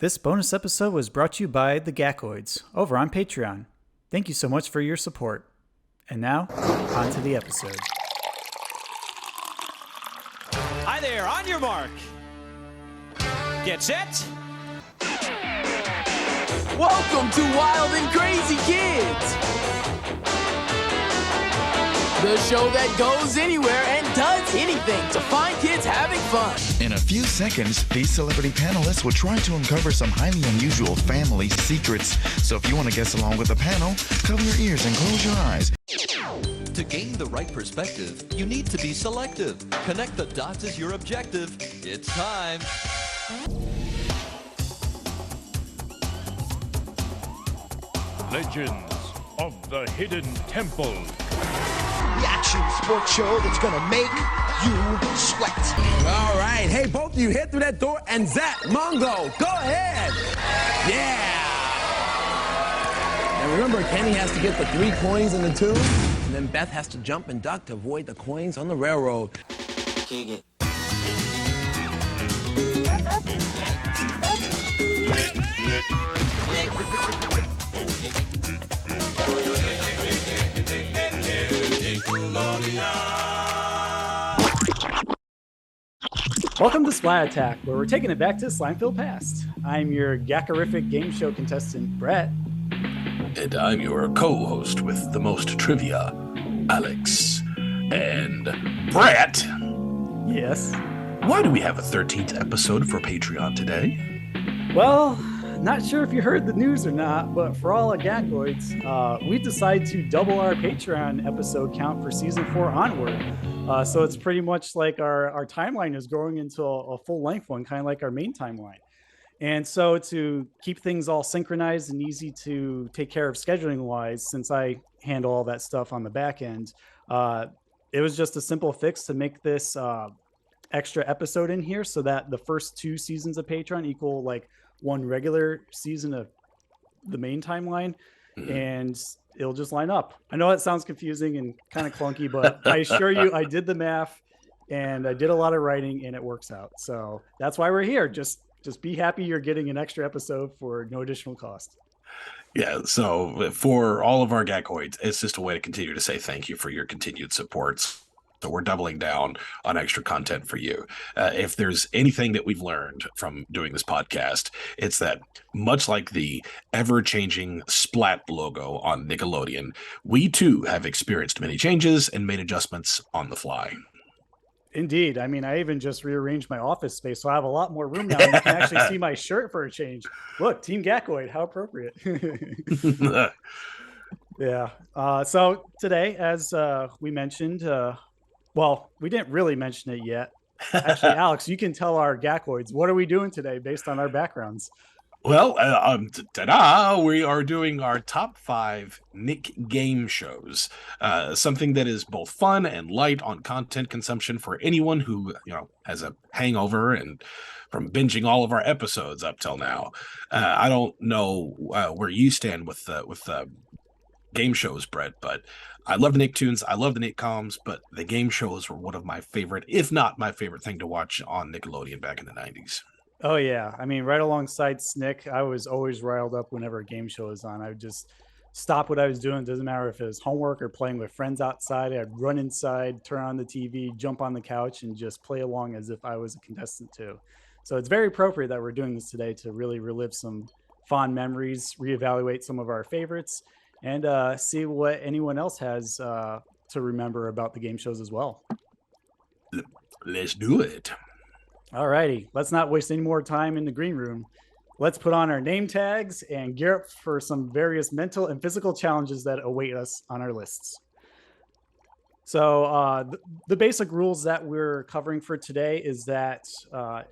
This bonus episode was brought to you by the Gakoids over on Patreon. Thank you so much for your support. And now, on to the episode. Hi there, on your mark. Get set. Welcome to Wild and Crazy Kids, the show that goes anywhere and does anything to find kids having fun. In a few seconds, these celebrity panelists will try to uncover some highly unusual family secrets. So if you want to guess along with the panel, cover your ears and close your eyes. To gain the right perspective, you need to be selective. Connect the dots as your objective. It's time. Legends of the Hidden Temple. The action sports show that's gonna make you sweat. All right, hey, both of you head through that door and zap, Mongo, go ahead. Yeah. And remember, Kenny has to get the 3 coins in the tube, and then Beth has to jump and duck to avoid the coins on the railroad. Kick it. Welcome to Splat Attack, where we're taking it back to Slimefield past. I'm your Gakorific game show contestant, Brett. And I'm your co-host with the most trivia, Alex. And Brett, Yes. why do we have a 13th episode for Patreon today? Well, not sure if you heard the news or not, but for all our Gakoids, we decided to double our Patreon episode count for season 4 onward. So it's pretty much like our timeline is growing into a full-length one, kind of like our main timeline. And so to keep things all synchronized and easy to take care of scheduling-wise, since I handle all that stuff on the back end, it was just a simple fix to make this extra episode in here so that the first 2 seasons of Patreon equal like one regular season of the main timeline, and it'll just line up. I know that sounds confusing and kind of clunky, but I assure you I did the math and I did a lot of writing and it works out. So that's why we're here. Just be happy you're getting an extra episode for no additional cost. Yeah, so for all of our Gakoids, it's just a way to continue to say thank you for your continued support. So we're doubling down on extra content for you. If there's anything that we've learned from doing this podcast, it's that much like the ever-changing Splat logo on Nickelodeon, we too have experienced many changes and made adjustments on the fly. Indeed. I mean, I even just rearranged my office space, so I have a lot more room now. And you can actually see my shirt for a change. Look, Team Gakoid, how appropriate. Yeah. So today, as we mentioned, well, we didn't really mention it yet. Actually, Alex, you can tell our Gakoids, what are we doing today based on our backgrounds? Well, ta-da! We are doing our top 5 Nick game shows. Something that is both fun and light on content consumption for anyone who, has a hangover and from binging all of our episodes up till now. I don't know where you stand with game shows, Brett, but I love the Nicktoons, I love the Nickcoms, but the game shows were one of my favorite, if not my favorite thing to watch on Nickelodeon back in the 90s. Oh, yeah. I mean, right alongside Snick, I was always riled up whenever a game show was on. I would just stop what I was doing. It doesn't matter if it was homework or playing with friends outside. I'd run inside, turn on the TV, jump on the couch, and just play along as if I was a contestant too. So it's very appropriate that we're doing this today to really relive some fond memories, reevaluate some of our favorites, and see what anyone else has to remember about the game shows as well. Let's do it. All righty, let's not waste any more time in the green room. Let's put on our name tags and gear up for some various mental and physical challenges that await us on our lists. So the basic rules that we're covering for today is that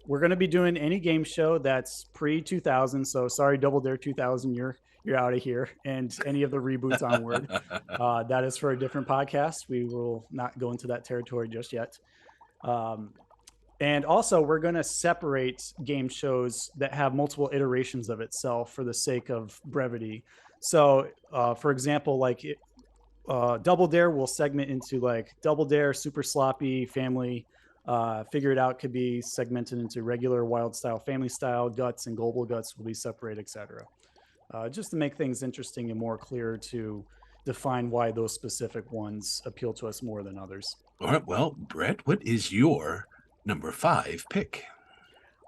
we're going to be doing any game show that's pre-2000. So sorry, Double Dare 2000, you're out of here. And any of the reboots onward. That is for a different podcast. We will not go into that territory just yet. And also, we're going to separate game shows that have multiple iterations of itself for the sake of brevity. So, for example, like Double Dare will segment into like Double Dare, Super Sloppy, Family, Figure It Out could be segmented into regular, wild style, family style, guts, and global guts will be separate, etc. Just to make things interesting and more clear to define why those specific ones appeal to us more than others. All right, well, Brett, what is your number 5 pick?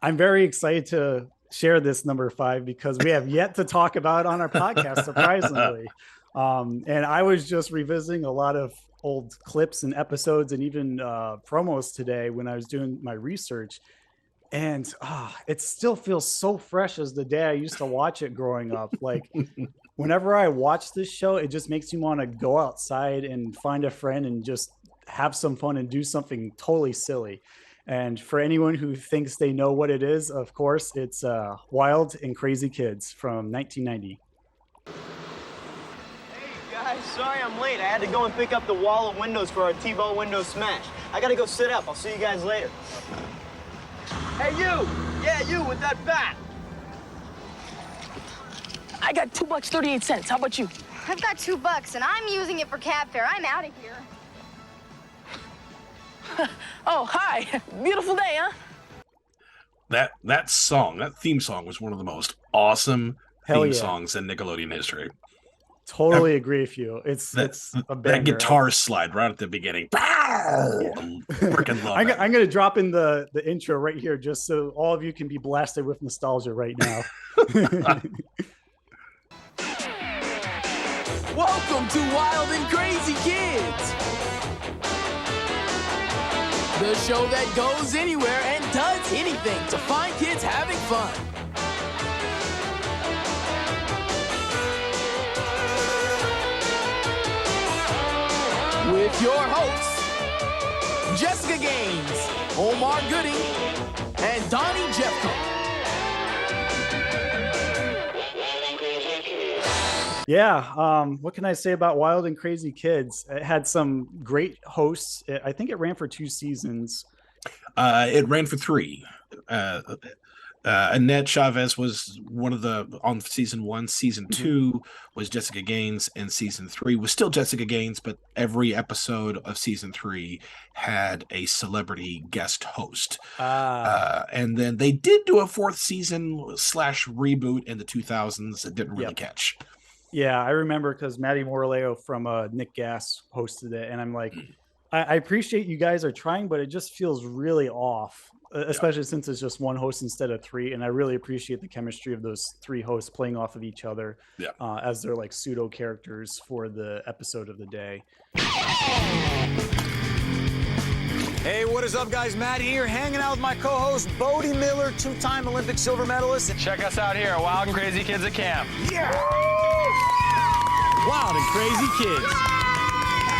I'm very excited to share this number 5 because we have yet to talk about it on our podcast, surprisingly. And I was just revisiting a lot of old clips and episodes and even promos today when I was doing my research. And it still feels so fresh as the day I used to watch it growing up. Like whenever I watch this show, it just makes me want to go outside and find a friend and just have some fun and do something totally silly. And for anyone who thinks they know what it is, of course, it's Wild and Crazy Kids from 1990. Guys, sorry I'm late. I had to go and pick up the wall of windows for our T-ball window smash. I gotta go sit up. I'll see you guys later. Hey, you! Yeah, you with that bat. I got $2.38. How about you? I've got $2 and I'm using it for cab fare. I'm out of here. Oh, hi. Beautiful day, huh? That song, that theme song was one of the most awesome theme songs in Nickelodeon history. Totally agree with you. It's a banger. That guitar slide right at the beginning. Freaking love it. I'm going to drop in the intro right here just so all of you can be blasted with nostalgia right now. Welcome to Wild and Crazy Kids, the show that goes anywhere and does anything to find kids having fun. With your hosts, Jessica Gaines, Omar Gooding, and Donnie Jeffco. Yeah, what can I say about Wild and Crazy Kids? It had some great hosts. I think it ran for 2 seasons. It ran for 3. Annette Chavez was on season 1. Season 2 was Jessica Gaines, and season 3 was still Jessica Gaines, but every episode of season 3 had a celebrity guest host. And then they did do a 4th season / reboot in the 2000s. It didn't really catch. Yeah, I remember because Maddie Morleo from Nick Gas hosted it, and I'm like, I appreciate you guys are trying, but it just feels really off, especially since it's just 1 host instead of 3. And I really appreciate the chemistry of those 3 hosts playing off of each other as their like pseudo characters for the episode of the day. Hey, what is up, guys? Matt here, hanging out with my co-host, Bodie Miller, 2-time Olympic silver medalist. And check us out here at Wild and Crazy Kids at Camp. Yeah! Wild and Crazy Kids.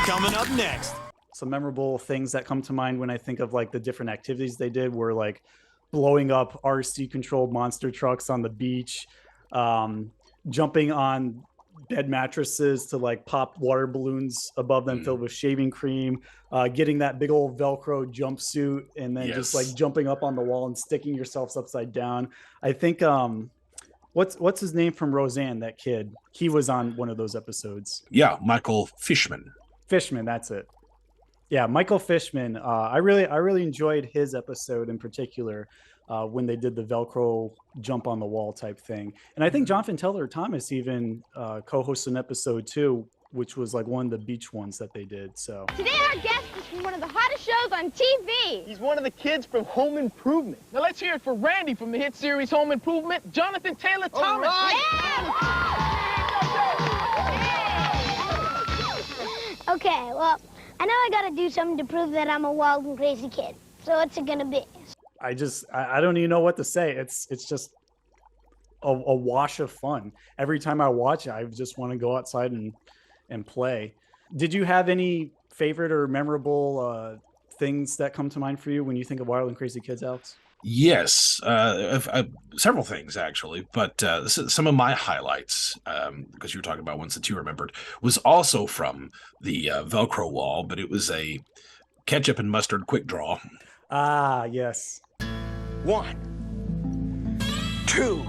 Coming up next. Some memorable things that come to mind when I think of like the different activities they did were like blowing up RC controlled monster trucks on the beach, jumping on bed mattresses to like pop water balloons above them filled with shaving cream, getting that big old Velcro jumpsuit and then just like jumping up on the wall and sticking yourselves upside down. I think what's his name from Roseanne, that kid, he was on one of those episodes. Michael Fishman, that's it. Michael Fishman. I really enjoyed his episode in particular when they did the Velcro jump on the wall type thing. And I think Jonathan Taylor Thomas even co-hosted an episode too, which was like one of the beach ones that they did. So today our guest is from one of the hottest shows on TV. He's one of the kids from Home Improvement. Now let's hear it for Randy from the hit series Home Improvement, Jonathan Taylor Thomas. Okay, well, I know I gotta do something to prove that I'm a wild and crazy kid. So what's it gonna be? I don't even know what to say. It's just a wash of fun. Every time I watch it, I just want to go outside and play. Did you have any favorite or memorable things that come to mind for you when you think of Wild and Crazy Kids, Alex? Yes, several things actually, but some of my highlights, because you were talking about ones that you remembered, was also from the Velcro wall, but it was a ketchup and mustard quick draw. Ah, yes. 1, 2,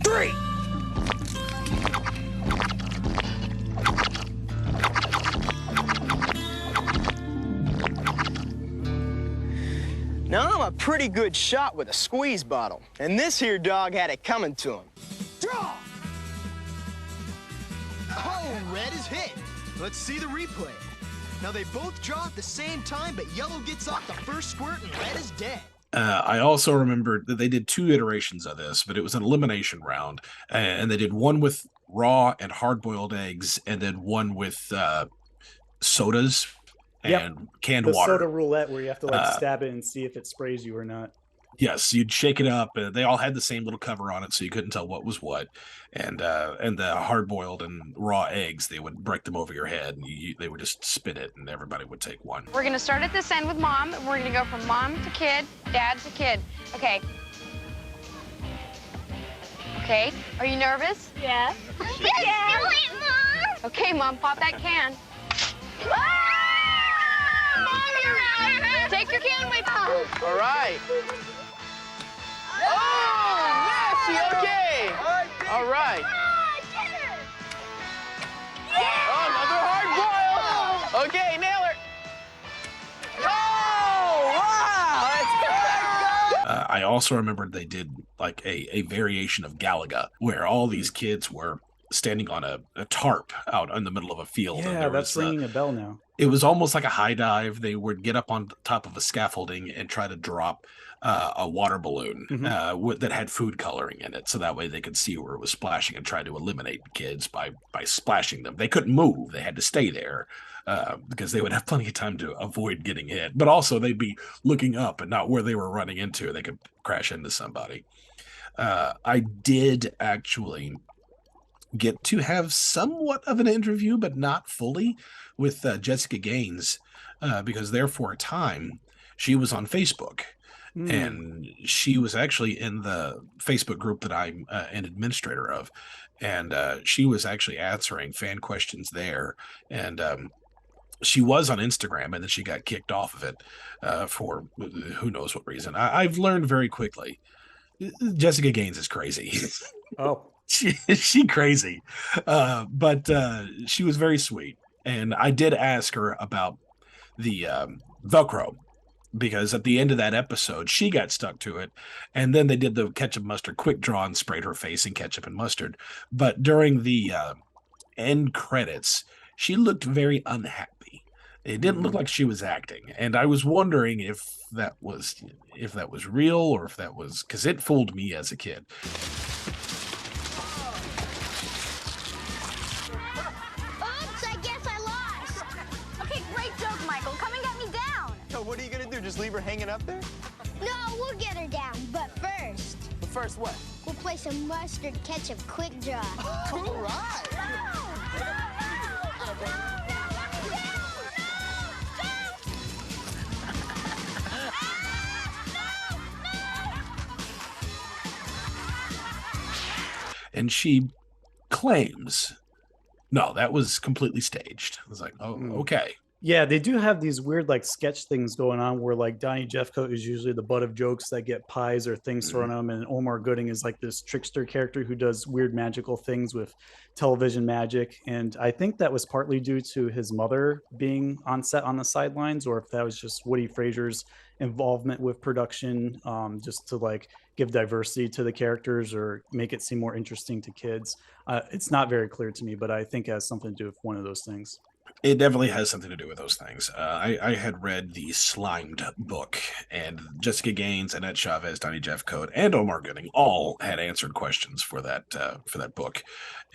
3. pretty good shot with a squeeze bottle. And this here dog had it coming to him. Draw! Oh, red is hit. Let's see the replay. Now they both draw at the same time, but yellow gets off the first squirt and red is dead. I also remembered that they did 2 iterations of this, but it was an elimination round. And they did one with raw and hard-boiled eggs, and then one with sodas and canned water. The soda roulette where you have to like stab it and see if it sprays you or not. Yes, you'd shake it up. They all had the same little cover on it, so you couldn't tell what was what. And the hard-boiled and raw eggs, they would break them over your head, and they would just spit it, and everybody would take one. We're gonna start at this end with mom, and we're gonna go from mom to kid, dad to kid. Okay. Okay. Are you nervous? Yeah. Let's do it, Mom! Okay, Mom, pop that can. Mom, you're out! Take your can away, Mom. All right. Oh, nasty, okay. All right. Oh, another hard boil. Okay, nail her. Oh, wow. I also remembered they did like a variation of Galaga where all these kids were standing on a tarp out in the middle of a field. Yeah, and that's ringing a bell now. It was almost like a high dive. They would get up on top of a scaffolding and try to drop a water balloon that had food coloring in it, so that way they could see where it was splashing and try to eliminate kids by splashing them. They couldn't move; they had to stay there because they would have plenty of time to avoid getting hit. But also, they'd be looking up and not where they were running into. They could crash into somebody. I did actually get to have somewhat of an interview, but not fully, with Jessica Gaines, because there for a time she was on Facebook. And she was actually in the Facebook group that I'm an administrator of, and she was actually answering fan questions there. And she was on Instagram, and then she got kicked off of it for who knows what reason. I've learned very quickly, Jessica Gaines is crazy. Oh. She crazy, but she was very sweet, and I did ask her about the Velcro, because at the end of that episode she got stuck to it, and then they did the ketchup mustard quick draw and sprayed her face in ketchup and mustard. But during the end credits, she looked very unhappy. It didn't look like she was acting, and I was wondering if that was real, or if that was, because it fooled me as a kid. What are you gonna do? Just leave her hanging up there? No, we'll get her down. But first. But first what? We'll play some mustard ketchup quick draw. All right. And she claims, no, that was completely staged. I was like, oh, okay. Yeah, they do have these weird like sketch things going on where like Donnie Jeffcoat is usually the butt of jokes that get pies or things thrown at him, and Omar Gooding is like this trickster character who does weird magical things with television magic. And I think that was partly due to his mother being on set on the sidelines, or if that was just Woody Frazier's involvement with production, just to like give diversity to the characters or make it seem more interesting to kids. It's not very clear to me, but I think it has something to do with one of those things. It definitely has something to do with those things. I had read the Slimed book, and Jessica Gaines, Annette Chavez, Donnie Jeffcoat, and Omar Gooding all had answered questions for that book.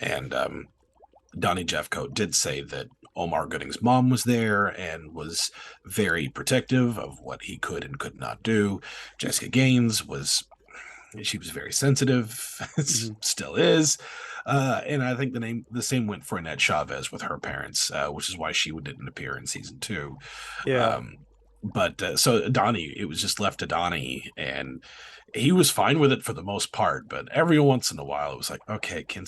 And Donnie Jeffcoat did say that Omar Gooding's mom was there and was very protective of what he could and could not do. Jessica Gaines was very sensitive, still is. And I think the same went for Annette Chavez with her parents, which is why she didn't appear in season 2. Yeah. But so Donnie, it was just left to Donnie, and he was fine with it for the most part. But every once in a while, it was like, okay, can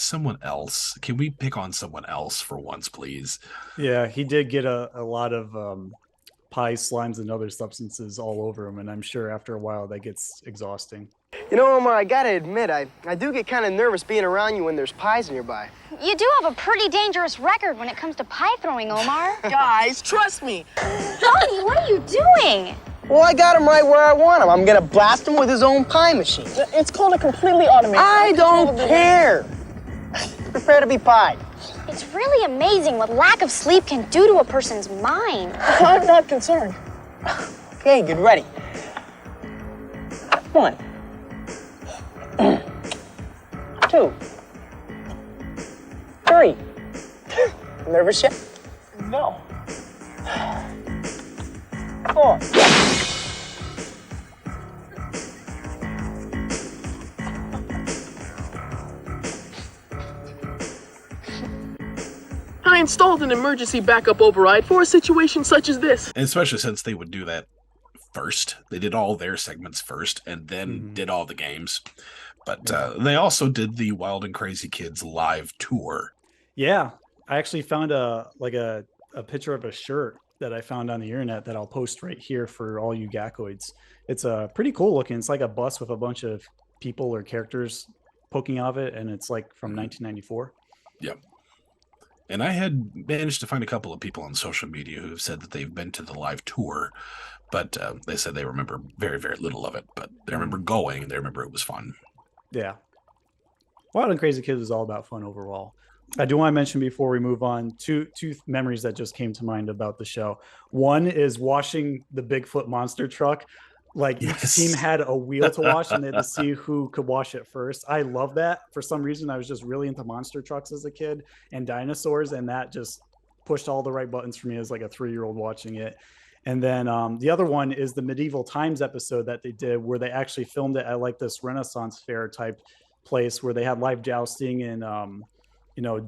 we pick on someone else for once, please? Yeah, he did get a lot of pie, slimes, and other substances all over him. And I'm sure after a while that gets exhausting. You know, Omar, I gotta admit, I do get kind of nervous being around you when there's pies nearby. You do have a pretty dangerous record when it comes to pie throwing, Omar. Guys, trust me. Donnie, what are you doing? Well, I got him right where I want him. I'm gonna blast him with his own pie machine. It's called a completely automated. I don't care. Prepare to be pied. It's really amazing what lack of sleep can do to a person's mind. I'm not concerned. Okay, get ready. 1, 2, 3. Nervous yet? No. 4. I installed an emergency backup override for a situation such as this. And especially since they would do that first. They did all their segments first and then did all the games. But they also did the Wild and Crazy Kids live tour. Yeah, I actually found a picture of a shirt that I found on the internet that I'll post right here for all you Gakoids. It's pretty cool looking. It's like a bus with a bunch of people or characters poking out of it, and it's like from 1994. Yep. And I had managed to find a couple of people on social media who have said that they've been to the live tour, but they said they remember very, very little of it. But they remember going. They remember it was fun. Yeah. Wild and Crazy Kids is all about fun overall. I do want to mention before we move on two memories that just came to mind about the show. One is washing the Bigfoot monster truck. Like each team had a wheel to wash and they had to see who could wash it first. I love that. For some reason, I was just really into monster trucks as a kid and dinosaurs, and that just pushed all the right buttons for me as like a 3-year-old watching it. And then the other one is the Medieval Times episode that they did where they actually filmed it at like this Renaissance fair type place where they had live jousting and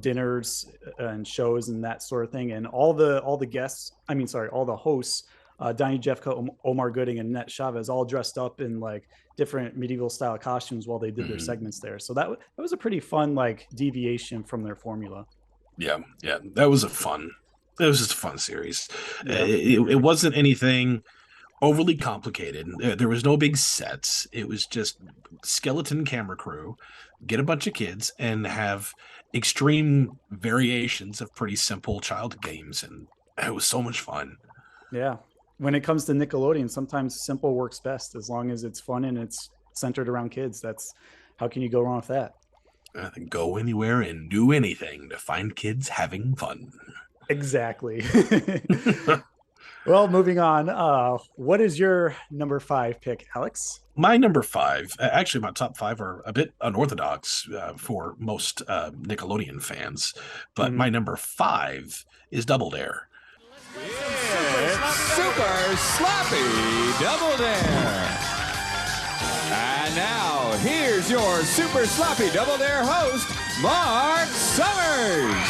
dinners and shows and that sort of thing. And all the hosts, Donnie Jeffco, Omar Gooding, and Annette Chavez all dressed up in like different medieval style costumes while they did their segments there. So that was a pretty fun like deviation from their formula. Yeah, that was it was just a fun series. Yeah. It wasn't anything overly complicated. There was no big sets. It was just skeleton camera crew, get a bunch of kids, and have extreme variations of pretty simple child games, and it was so much fun. Yeah. When it comes to Nickelodeon, sometimes simple works best as long as it's fun and it's centered around kids. That's how can you go wrong with that? Go anywhere and do anything to find kids having fun. Exactly. Well, moving on. What is your number 5 pick, Alex? My number 5, actually my top 5 are a bit unorthodox for most Nickelodeon fans, but my number 5 is Double Dare. It's Super Sloppy Double Dare. And now, here's your Super Sloppy Double Dare host, Mark Summers.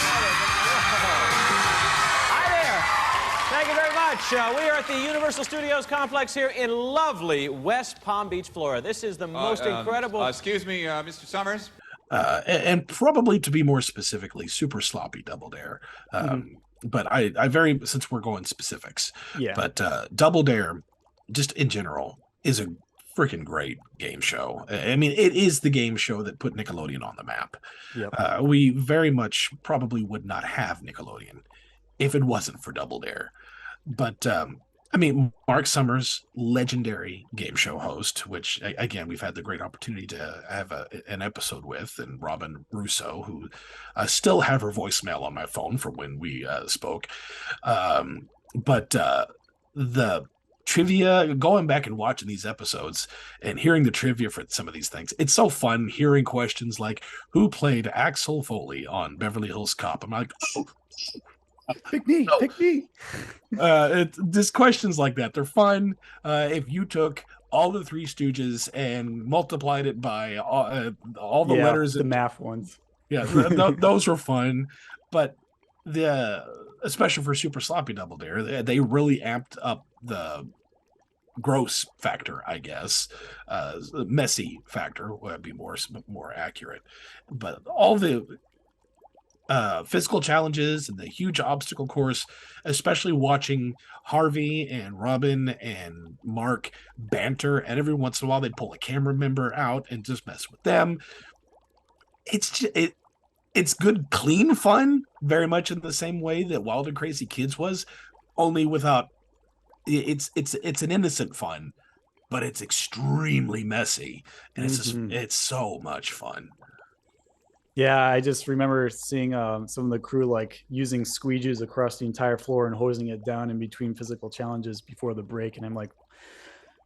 Hi there. Thank you very much. We are at the Universal Studios complex here in lovely West Palm Beach, Florida. This is the most incredible... excuse me, Mr. Summers? And probably to be more specifically, Super Sloppy Double Dare. But I very, since we're going specifics, but Double Dare, just in general, is a freaking great game show. I mean, it is the game show that put Nickelodeon on the map. Yep. We very much probably would not have Nickelodeon if it wasn't for Double Dare. But I mean, Mark Summers, legendary game show host, which, again, we've had the great opportunity to have an episode with, and Robin Russo, who still have her voicemail on my phone from when we spoke. But the trivia, going back and watching these episodes and hearing the trivia for some of these things, it's so fun hearing questions like, who played Axel Foley on Beverly Hills Cop? I'm like, oh, pick me. Just questions like that. They're fun. If you took all the Three Stooges and multiplied it by all the letters, the math ones. Yeah, those were fun. But especially for Super Sloppy Double Dare, they really amped up the gross factor, I guess. Messy factor would be more accurate. But all the physical challenges and the huge obstacle course, especially watching Harvey and Robin and Mark banter, and every once in a while they'd pull a camera member out and just mess with them. It's good, clean fun, very much in the same way that Wild and Crazy Kids was, only without it's an innocent fun, but it's extremely messy, and it's so much fun. Yeah, I just remember seeing some of the crew like using squeegees across the entire floor and hosing it down in between physical challenges before the break, and I'm like,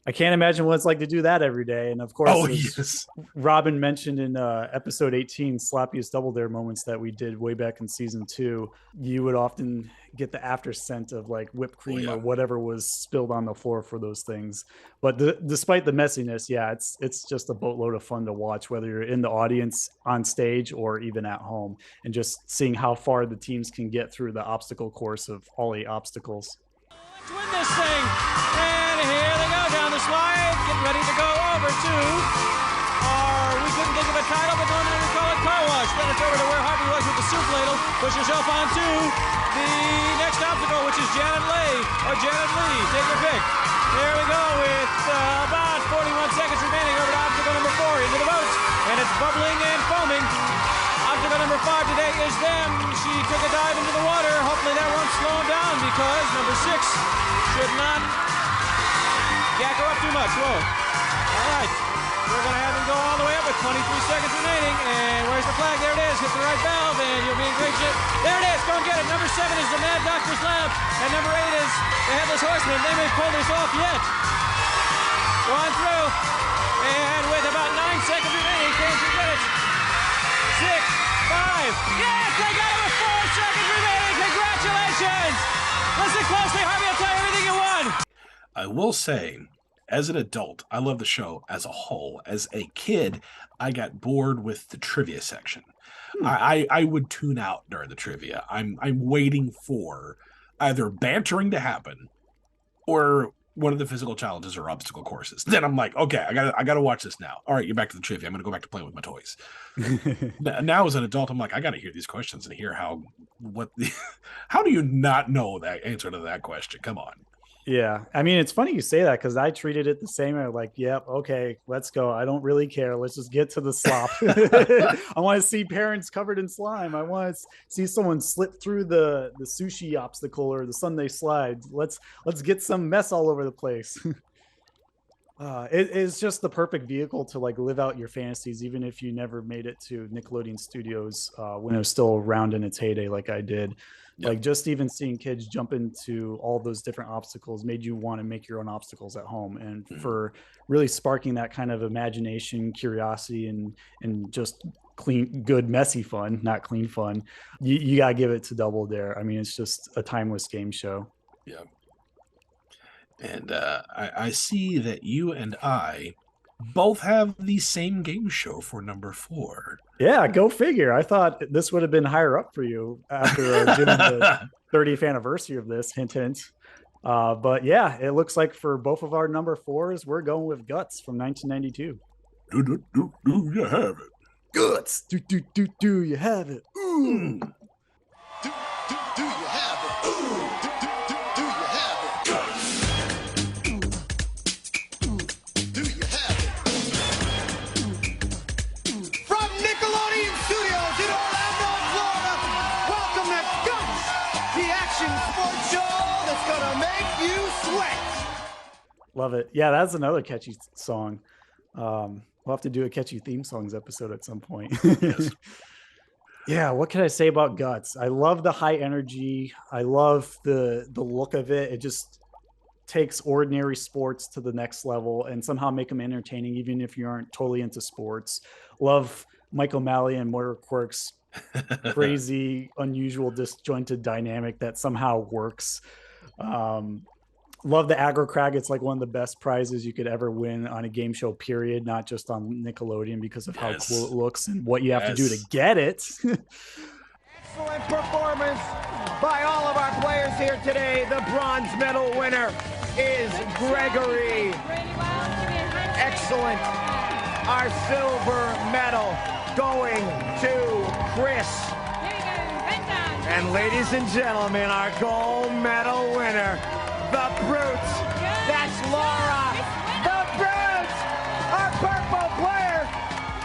I can't imagine what it's like to do that every day. And of course, yes. Robin mentioned in episode 18, Sloppiest Double Dare moments that we did way back in season 2, you would often get the after scent of like whipped cream or whatever was spilled on the floor for those things. But despite the messiness, yeah, it's just a boatload of fun to watch, whether you're in the audience, on stage, or even at home, and just seeing how far the teams can get through the obstacle course of all 8 obstacles. Let's win this thing. And here they go down the slide, getting ready to go over to we couldn't think of a title, but normally we call it car wash. Then it's over to where Harvey was with the soup ladle. Push yourself onto the next obstacle, which is Janet Lee. Take your pick. There we go with about 41 seconds remaining over to obstacle number 4 into the boat. And it's bubbling and foaming. Obstacle number 5 today is them. She took a dive into the water. Hopefully that won't slow them down because number 6 should not yak her up too much. Whoa. All right. We're going to have them go all the way up with 23 seconds remaining. And where's the flag? There it is. Hit the right valve and you'll be in great shape. There it is. Go and get it. Number 7 is the Mad Doctor's Lab. And number 8 is the Headless Horseman. They may pull this off yet. Go on through. And with about 9 seconds remaining, can you get it? 6, 5. Yes, they got it with 4 seconds remaining. Congratulations. Listen closely, Harvey. I'll tell you everything you want. I will say, as an adult, I love the show as a whole. As a kid, I got bored with the trivia section. I would tune out during the trivia. I'm waiting for either bantering to happen or one of the physical challenges or obstacle courses. Then I'm like, okay, I gotta watch this now. All right, you're back to the trivia. I'm gonna go back to playing with my toys. Now as an adult, I'm like, I gotta hear these questions and hear how do you not know that answer to that question? Come on. Yeah, I mean, it's funny you say that because I treated it the same. I'm like, yep, okay, let's go. I don't really care. Let's just get to the slop. I want to see parents covered in slime. I want to see someone slip through the sushi obstacle or the Sunday slide. Let's get some mess all over the place. It is just the perfect vehicle to like live out your fantasies, even if you never made it to Nickelodeon Studios when it was still around in its heyday, like I did. Yep. Like just even seeing kids jump into all those different obstacles made you want to make your own obstacles at home. And for really sparking that kind of imagination, curiosity, and just clean, good, messy fun, not clean fun, you got to give it to Double Dare. I mean, it's just a timeless game show. Yeah. And I see that you and I both have the same game show for number 4. Yeah, go figure. I thought this would have been higher up for you after doing the 30th anniversary of this, hint, hint. But yeah, it looks like for both of our number 4s, we're going with Guts from 1992. Do you have it? Guts. Do you have it? Do you have it? Do you have it? From Nickelodeon Studios in Orlando, Florida, welcome to Guts, the action sports show that's gonna make you sweat. Love it. Yeah, that's another catchy song. We'll have to do a catchy theme songs episode at some point. Yes. Yeah, what can I say about Guts? I love the high energy. I love the look of it. It just takes ordinary sports to the next level and somehow make them entertaining, even if you aren't totally into sports. Love Mike O'Malley and Moira Quirk's crazy, unusual, disjointed dynamic that somehow works. Love the Aggro Crag. It's like one of the best prizes you could ever win on a game show, period, not just on Nickelodeon, because of how cool it looks and what you have to do to get it. Excellent performance by all of our players here today. The bronze medal winner is Gregory. Excellent. Our silver medal going to Chris. And ladies and gentlemen, our gold medal winner, the Brute. That's Laura. The Brute, our purple player.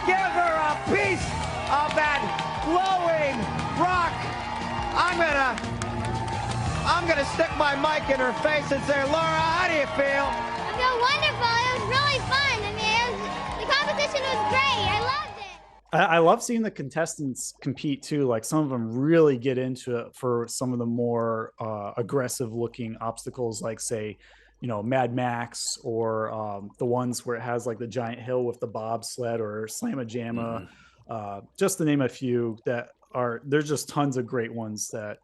Give her a piece of that glowing rock. I'm I'm going to stick my mic in her face and say, Laura, how do you feel? I feel wonderful. It was really fun. I mean, the competition was great. I loved it. I love seeing the contestants compete too. Like some of them really get into it for some of the more aggressive looking obstacles, like say, Mad Max, or the ones where it has like the giant hill with the bobsled or Slamma-Jamma, just to name a few there's just tons of great ones that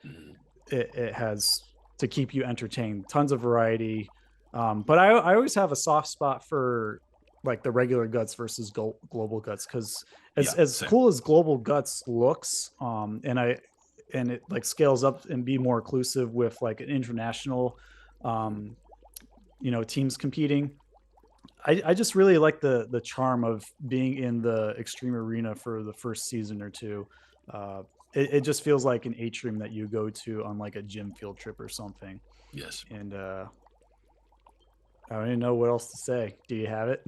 it has to keep you entertained. Tons of variety. But I always have a soft spot for like the regular Guts versus global Guts, because as cool as global Guts looks, and it like scales up and be more inclusive with like an international teams competing. I just really like the charm of being in the Extreme Arena for the first season or two. It just feels like an atrium that you go to on like a gym field trip or something. Yes. And I don't even know what else to say. Do you have it?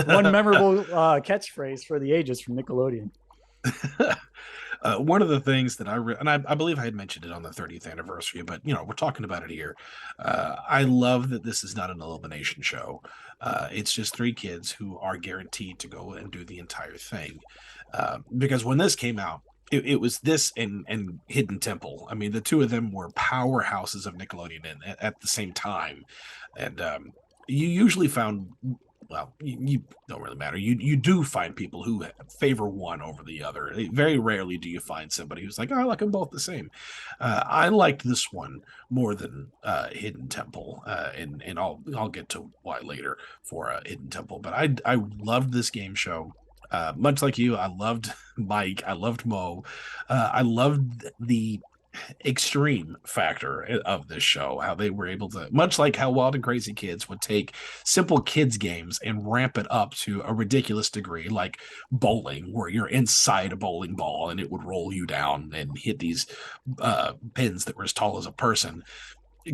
One memorable catchphrase for the ages from Nickelodeon. One of the things that I believe I had mentioned it on the 30th anniversary, but we're talking about it here. I love that this is not an elimination show. It's just 3 kids who are guaranteed to go and do the entire thing. Because when this came out, it was this and Hidden Temple. I mean, the 2 of them were powerhouses of Nickelodeon at the same time. And you usually found, well, you don't really matter. You do find people who favor one over the other. Very rarely do you find somebody who's like, oh, I like them both the same. I liked this one more than Hidden Temple, and I'll get to why later for Hidden Temple. But I loved this game show. Much like you, I loved Mike. I loved Mo. I loved the extreme factor of this show, how they were able to, much like how Wild and Crazy Kids would take simple kids games and ramp it up to a ridiculous degree, like bowling, where you're inside a bowling ball and it would roll you down and hit these pins that were as tall as a person.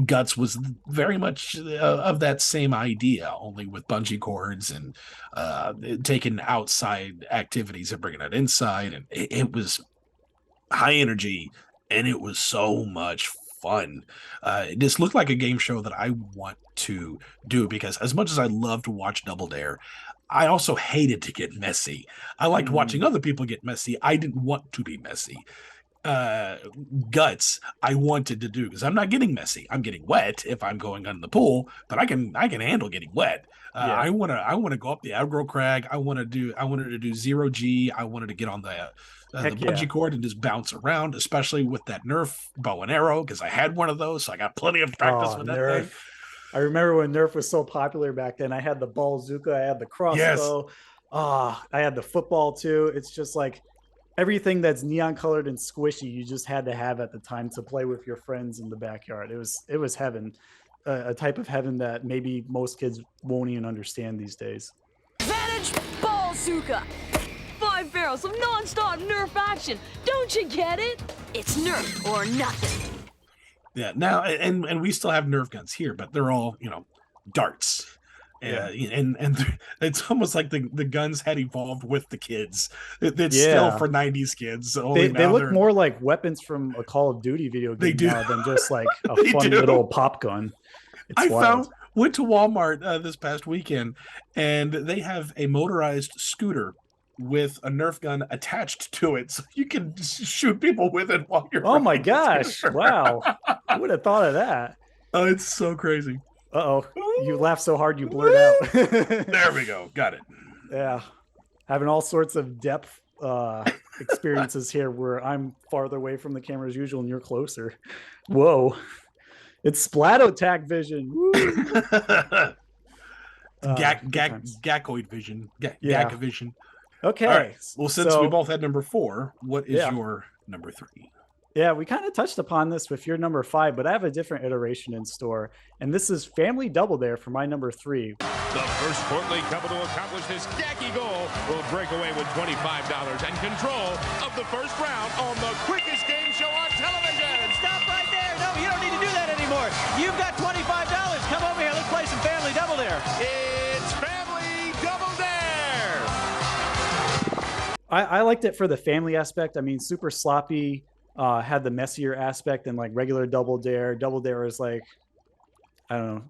Guts was very much of that same idea, only with bungee cords and taking outside activities and bringing it inside, and it was high energy. And it was so much fun. It just looked like a game show that I want to do, because as much as I love to watch Double Dare, I also hated to get messy. I liked watching other people get messy. I didn't want to be messy. Guts, I wanted to do, because I'm not getting messy. I'm getting wet if I'm going in the pool, but I can handle getting wet. I want to go up the Aggro Crag. I wanted to do 0G. I wanted to get on the bungee cord and just bounce around, especially with that Nerf bow and arrow, because I had one of those, so I got plenty of practice with that Nerf thing. I remember when Nerf was so popular back then. I had the bazooka, I had the crossbow, I had the football too. It's just like everything that's neon colored and squishy, you just had to have at the time to play with your friends in the backyard. It was heaven, a type of heaven that maybe most kids won't even understand these days. Advantage bazooka. 5 barrels of non-stop Nerf action. Don't you get it? It's Nerf or nothing. Yeah, now and we still have Nerf guns here, but they're all darts. And it's almost like the guns had evolved with the kids. It's still for 90s kids. They look more like weapons from a Call of Duty video game now than just like a fun little pop gun. Went to Walmart this past weekend, and they have a motorized scooter with a Nerf gun attached to it, so you can shoot people with it while you're oh my gosh, wow. I would have thought of that. Oh, it's so crazy. Uh-oh, you laugh so hard you blurt out. There we go, got it. Yeah, having all sorts of depth experiences here, where I'm farther away from the camera as usual and you're closer. Whoa, it's Splat attack vision. Gakoid vision. Gak vision. Okay. All right. Well, since we both had number 4, what is your number 3? Yeah, we kind of touched upon this with your number 5, but I have a different iteration in store. And this is Family Double Dare for my number 3. The first Portly couple to accomplish this gacky goal will break away with $25 and control of the first round on the quickest game show on television. Stop right there. No, you don't need to do that anymore. You've got $25. Come over here. Let's play some Family Double Dare. It's Family Double Dare. I liked it for the family aspect. I mean, super sloppy, had the messier aspect than like regular Double Dare. Double Dare is like, I don't know,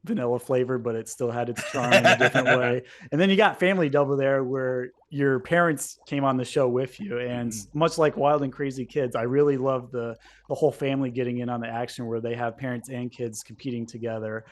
vanilla flavor, but it still had its charm in a different way. And then you got Family Double Dare, where your parents came on the show with you. And much like Wild and Crazy Kids, I really love the whole family getting in on the action, where they have parents and kids competing together,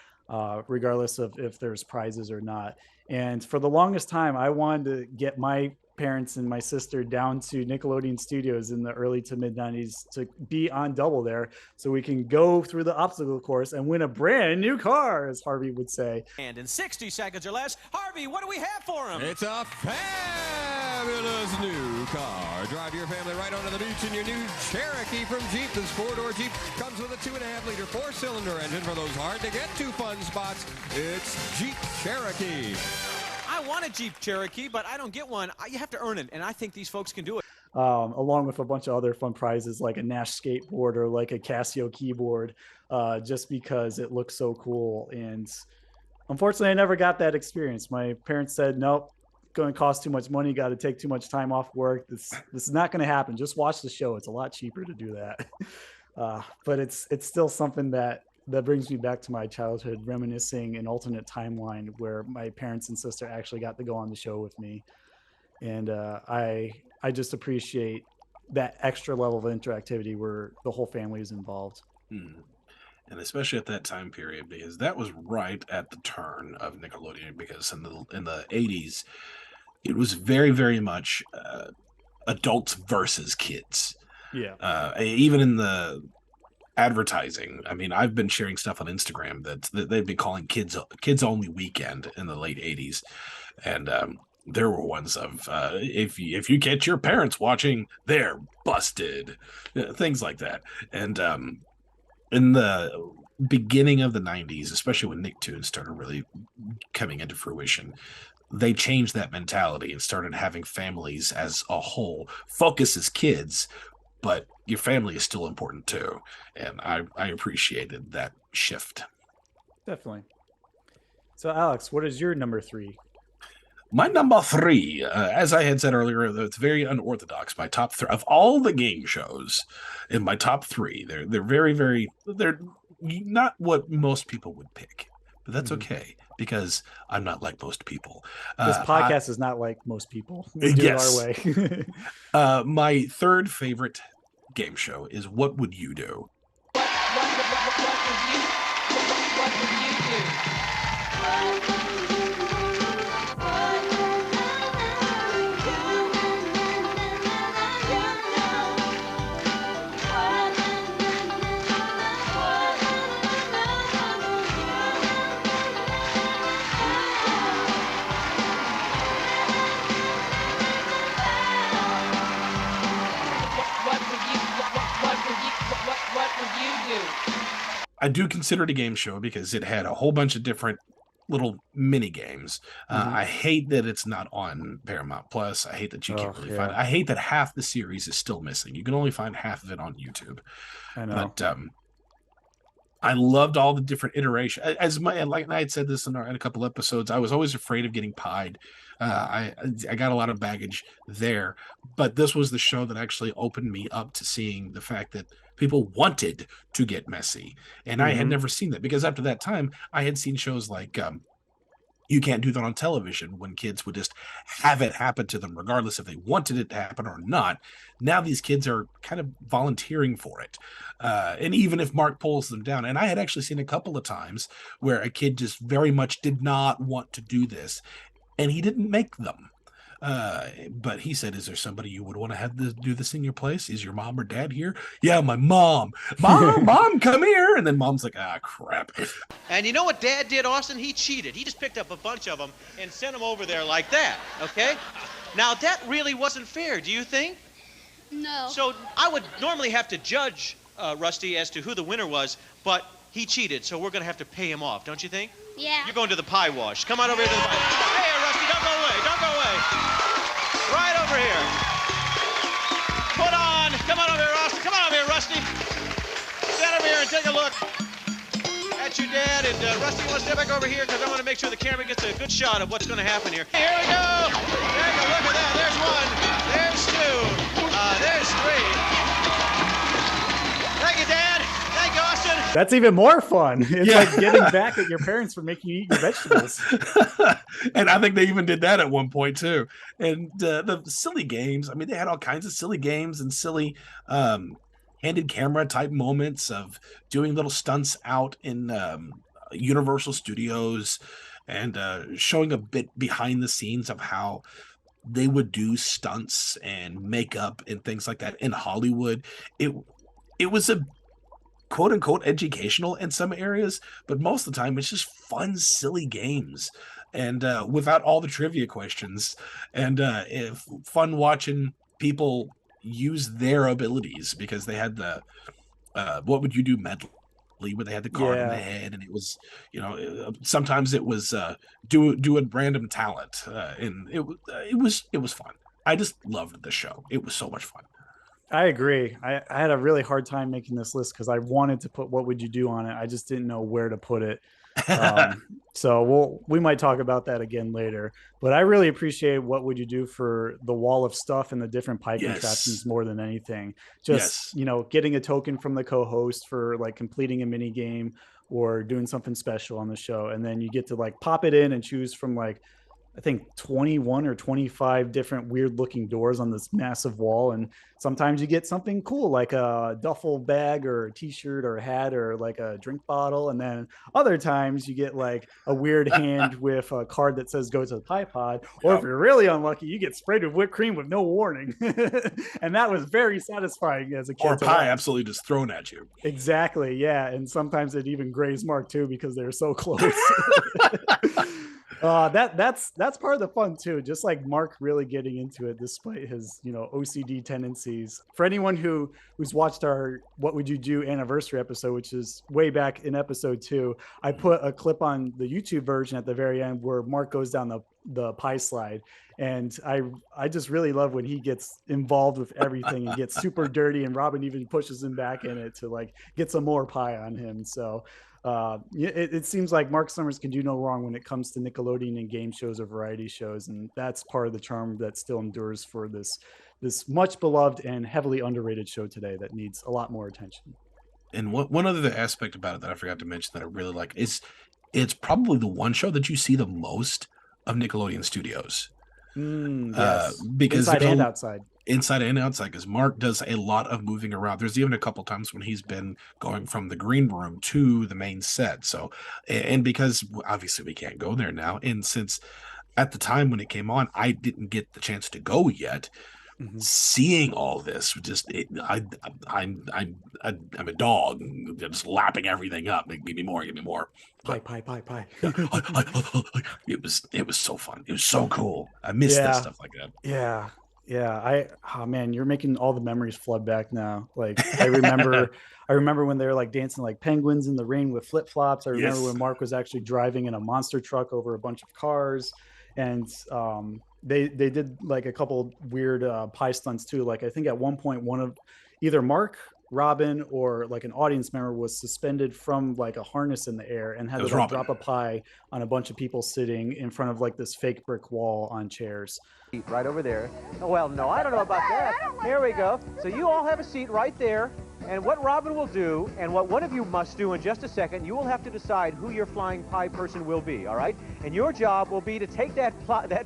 regardless of if there's prizes or not. And for the longest time, I wanted to get my parents and my sister down to Nickelodeon Studios in the early to mid 90s to be on Double Dare, so we can go through the obstacle course and win a brand new car, as Harvey would say. And in 60 seconds or less, Harvey, what do we have for him? It's a fabulous new car. Drive your family right onto the beach in your new Cherokee from Jeep. This four-door Jeep comes with a 2.5-liter four-cylinder engine for those hard-to-get-to fun spots. It's Jeep Cherokee. I want a Jeep Cherokee, but I don't get one. You have to earn it, and I think these folks can do it. Along with a bunch of other fun prizes like a Nash skateboard or like a Casio keyboard, just because it looks so cool. And unfortunately, I never got that experience. My parents said, nope, going to cost too much money, got to take too much time off work. This is not going to happen. Just watch the show. It's a lot cheaper to do that. But it's still something that brings me back to my childhood, reminiscing an alternate timeline where my parents and sister actually got to go on the show with me. And I just appreciate that extra level of interactivity where the whole family is involved. And especially at that time period, because that was right at the turn of Nickelodeon, because in the 80s, it was very, very much adults versus kids. Yeah. Even in the advertising, I mean, I've been sharing stuff on Instagram that they've been calling kids only weekend in the late 80s. And there were ones of if you catch your parents watching, they're busted, things like that. And in the beginning of the 90s, especially when Nicktoons started really coming into fruition, they changed that mentality and started having families as a whole focus as kids, but your family is still important too. And I appreciated that shift. Definitely. So Alex, what is your number 3? My number 3, as I had said earlier, it's very unorthodox. My top 3 of all the game shows, in my top 3, they're very, very, they're not what most people would pick, but that's okay, because I'm not like most people. This podcast is not like most people. We do it our way. My third favorite game show is What Would You Do? What would you do? I do consider it a game show because it had a whole bunch of different little mini games. I hate that it's not on Paramount Plus. I hate that you can't really find it. I hate that half the series is still missing. You can only find half of it on YouTube. I know. But I loved all the different iterations. And like I had said this in a couple episodes, I was always afraid of getting pied. I got a lot of baggage there, but this was the show that actually opened me up to seeing the fact that people wanted to get messy. And I had never seen that, because up to that time I had seen shows like You Can't Do That on Television, when kids would just have it happen to them regardless if they wanted it to happen or not. Now these kids are kind of volunteering for it. And even if Mark pulls them down, and I had actually seen a couple of times where a kid just very much did not want to do this, and he didn't make them. But he said, is there somebody you would want to have do this in your place? Is your mom or dad here? Yeah, my mom. Mom, come here. And then mom's like, crap. And you know what Dad did, Austin? He cheated. He just picked up a bunch of them and sent them over there like that, okay? Now, that really wasn't fair, do you think? No. So I would normally have to judge Rusty as to who the winner was, but he cheated, so we're going to have to pay him off, don't you think? Yeah. You're going to the pie wash. Come on over here to the pie. Hey, Rusty, don't go away. Don't go away. Right over here. Put on. Come on over here, Rusty. Come on over here, Rusty. Stand over here and take a look at your dad. And Rusty, you want to step back over here, because I want to make sure the camera gets a good shot of what's going to happen here. Here we go. There you go. Look at that. There's one. There's two. There's three. That's even more fun. It's like getting back at your parents for making you eat your vegetables. And I think they even did that at one point too. And the silly games, I mean, they had all kinds of silly games and silly handed camera type moments of doing little stunts out in Universal Studios and showing a bit behind the scenes of how they would do stunts and makeup and things like that in Hollywood. It was a quote unquote educational in some areas, but most of the time it's just fun, silly games. And without all the trivia questions, and fun watching people use their abilities, because they had the what would you do medley where they had the card in the head, and it was, you know, sometimes it was do a random talent, and it was fun. I just loved the show. It was so much fun. I agree. I had a really hard time making this list because I wanted to put what would you do on it. I just didn't know where to put it. So we might talk about that again later. But I really appreciate what would you do for the wall of stuff and the different pie contraptions more than anything. Just you know, getting a token from the co-host for like completing a mini game or doing something special on the show, and then you get to like pop it in and choose from like I think 21 or 25 different weird looking doors on this massive wall. And sometimes you get something cool like a duffel bag or a t-shirt or a hat or like a drink bottle. And then other times you get like a weird hand with a card that says go to the pie pod. Or if you're really unlucky, you get sprayed with whipped cream with no warning. And that was very satisfying as a kid. Or pie absolutely just thrown at you. Exactly. Yeah. And sometimes it even grazed Mark too, because they're so close. That's part of the fun too. Just like Mark really getting into it despite his, you know, OCD tendencies. For anyone who's watched our What Would You Do anniversary episode, which is way back in episode 2, I put a clip on the YouTube version at the very end where Mark goes down the pie slide. And I just really love when he gets involved with everything and gets super dirty, and Robin even pushes him back in it to like get some more pie on him. So it seems like Mark Summers can do no wrong when it comes to Nickelodeon and game shows or variety shows, and that's part of the charm that still endures for this much beloved and heavily underrated show today that needs a lot more attention. And one other aspect about it that I forgot to mention that I really like is it's probably the one show that you see the most of Nickelodeon Studios. Yes. Because inside and outside. Inside and outside, because Mark does a lot of moving around. There's even a couple times when he's been going from the green room to the main set. So, and because obviously we can't go there now, and since at the time when it came on, I didn't get the chance to go yet. Mm-hmm. Seeing all this, just I'm a dog, just lapping everything up. Give me more. Pie. It was so fun. It was so cool. I miss that stuff like that. Yeah. Oh man, you're making all the memories flood back now. Like I remember when they were like dancing like penguins in the rain with flip flops. I remember when Mark was actually driving in a monster truck over a bunch of cars, and they did like a couple weird pie stunts too. Like I think at one point one of either Mark, Robin, or like an audience member was suspended from like a harness in the air and had to like, drop a pie on a bunch of people sitting in front of like this fake brick wall on chairs. Right over there. Well, no, I don't know about that. Here we go. So you all have a seat right there. And what Robin will do, and what one of you must do in just a second, you will have to decide who your flying pie person will be, all right? And your job will be to take that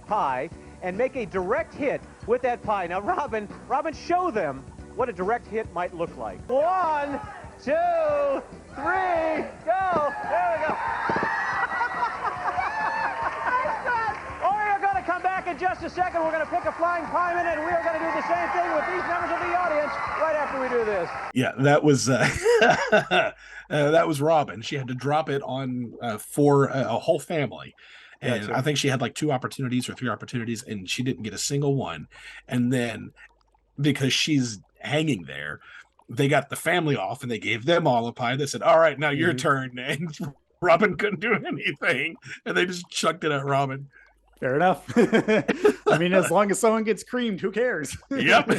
pie and make a direct hit with that pie. Now, Robin, show them what a direct hit might look like. 1, 2, 3, go! There we go. We're going to come back in just a second. We're going to pick a flying pie minute, and we are going to do the same thing with these members of the audience right after we do this. Yeah, that was that was Robin. She had to drop it on for a whole family. And gotcha. I think she had like 2 opportunities or 3 opportunities, and she didn't get a single one. And then because she's hanging there, they got the family off and they gave them all a pie. They said, all right, now your turn. And Robin couldn't do anything, and they just chucked it at Robin. Fair enough. I mean, as long as someone gets creamed, who cares? Yep.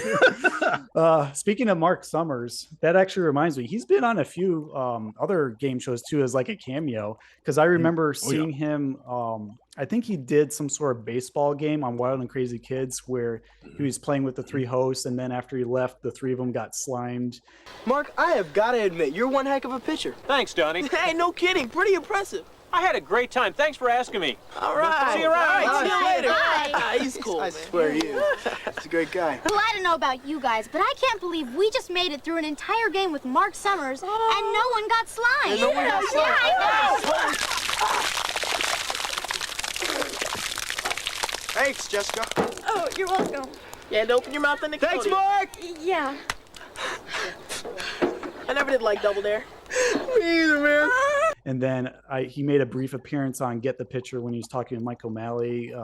Speaking of Mark Summers, that actually reminds me, he's been on a few other game shows too as like a cameo. Because I remember seeing him. I think he did some sort of baseball game on Wild and Crazy Kids where he was playing with the three hosts, and then after he left, the three of them got slimed. Mark, I have got to admit, you're one heck of a pitcher. Thanks, Donnie. Hey, no kidding. Pretty impressive. I had a great time. Thanks for asking me. All right. See you around. All right. See you later. Bye. He's cool, I swear to you. He's a great guy. Well, I don't know about you guys, but I can't believe we just made it through an entire game with Mark Summers and no one got slimed. And no one got slimed. I know. Thanks, Jessica. Oh, you're welcome. Yeah, and open your mouth on Nickelodeon. Thanks, Mark. Yeah. I never did like Double Dare. Me either, man. And then he made a brief appearance on Get the Picture when he was talking to Mike O'Malley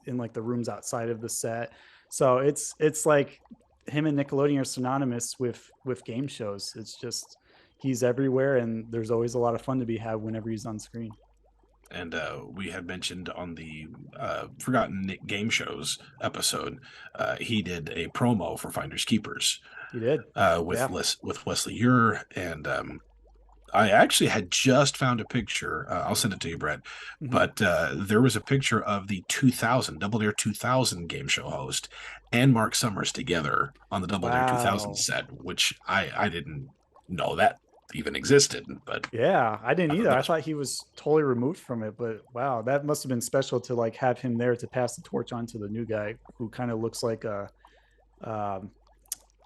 in like the rooms outside of the set. So it's like him and Nickelodeon are synonymous with game shows. It's just he's everywhere, and there's always a lot of fun to be had whenever he's on screen. And we had mentioned on the Forgotten Nick Game Shows episode, he did a promo for Finders Keepers. He did with Wesley Ure, and I actually had just found a picture. I'll send it to you, Brett. Mm-hmm. But there was a picture of the 2000 Double Dare 2000 game show host and Mark Summers together on the Double Dare 2000 set, which I didn't know that even existed. But yeah, I didn't either. I thought he was totally removed from it. But wow, that must have been special to like have him there to pass the torch on to the new guy who kind of looks like a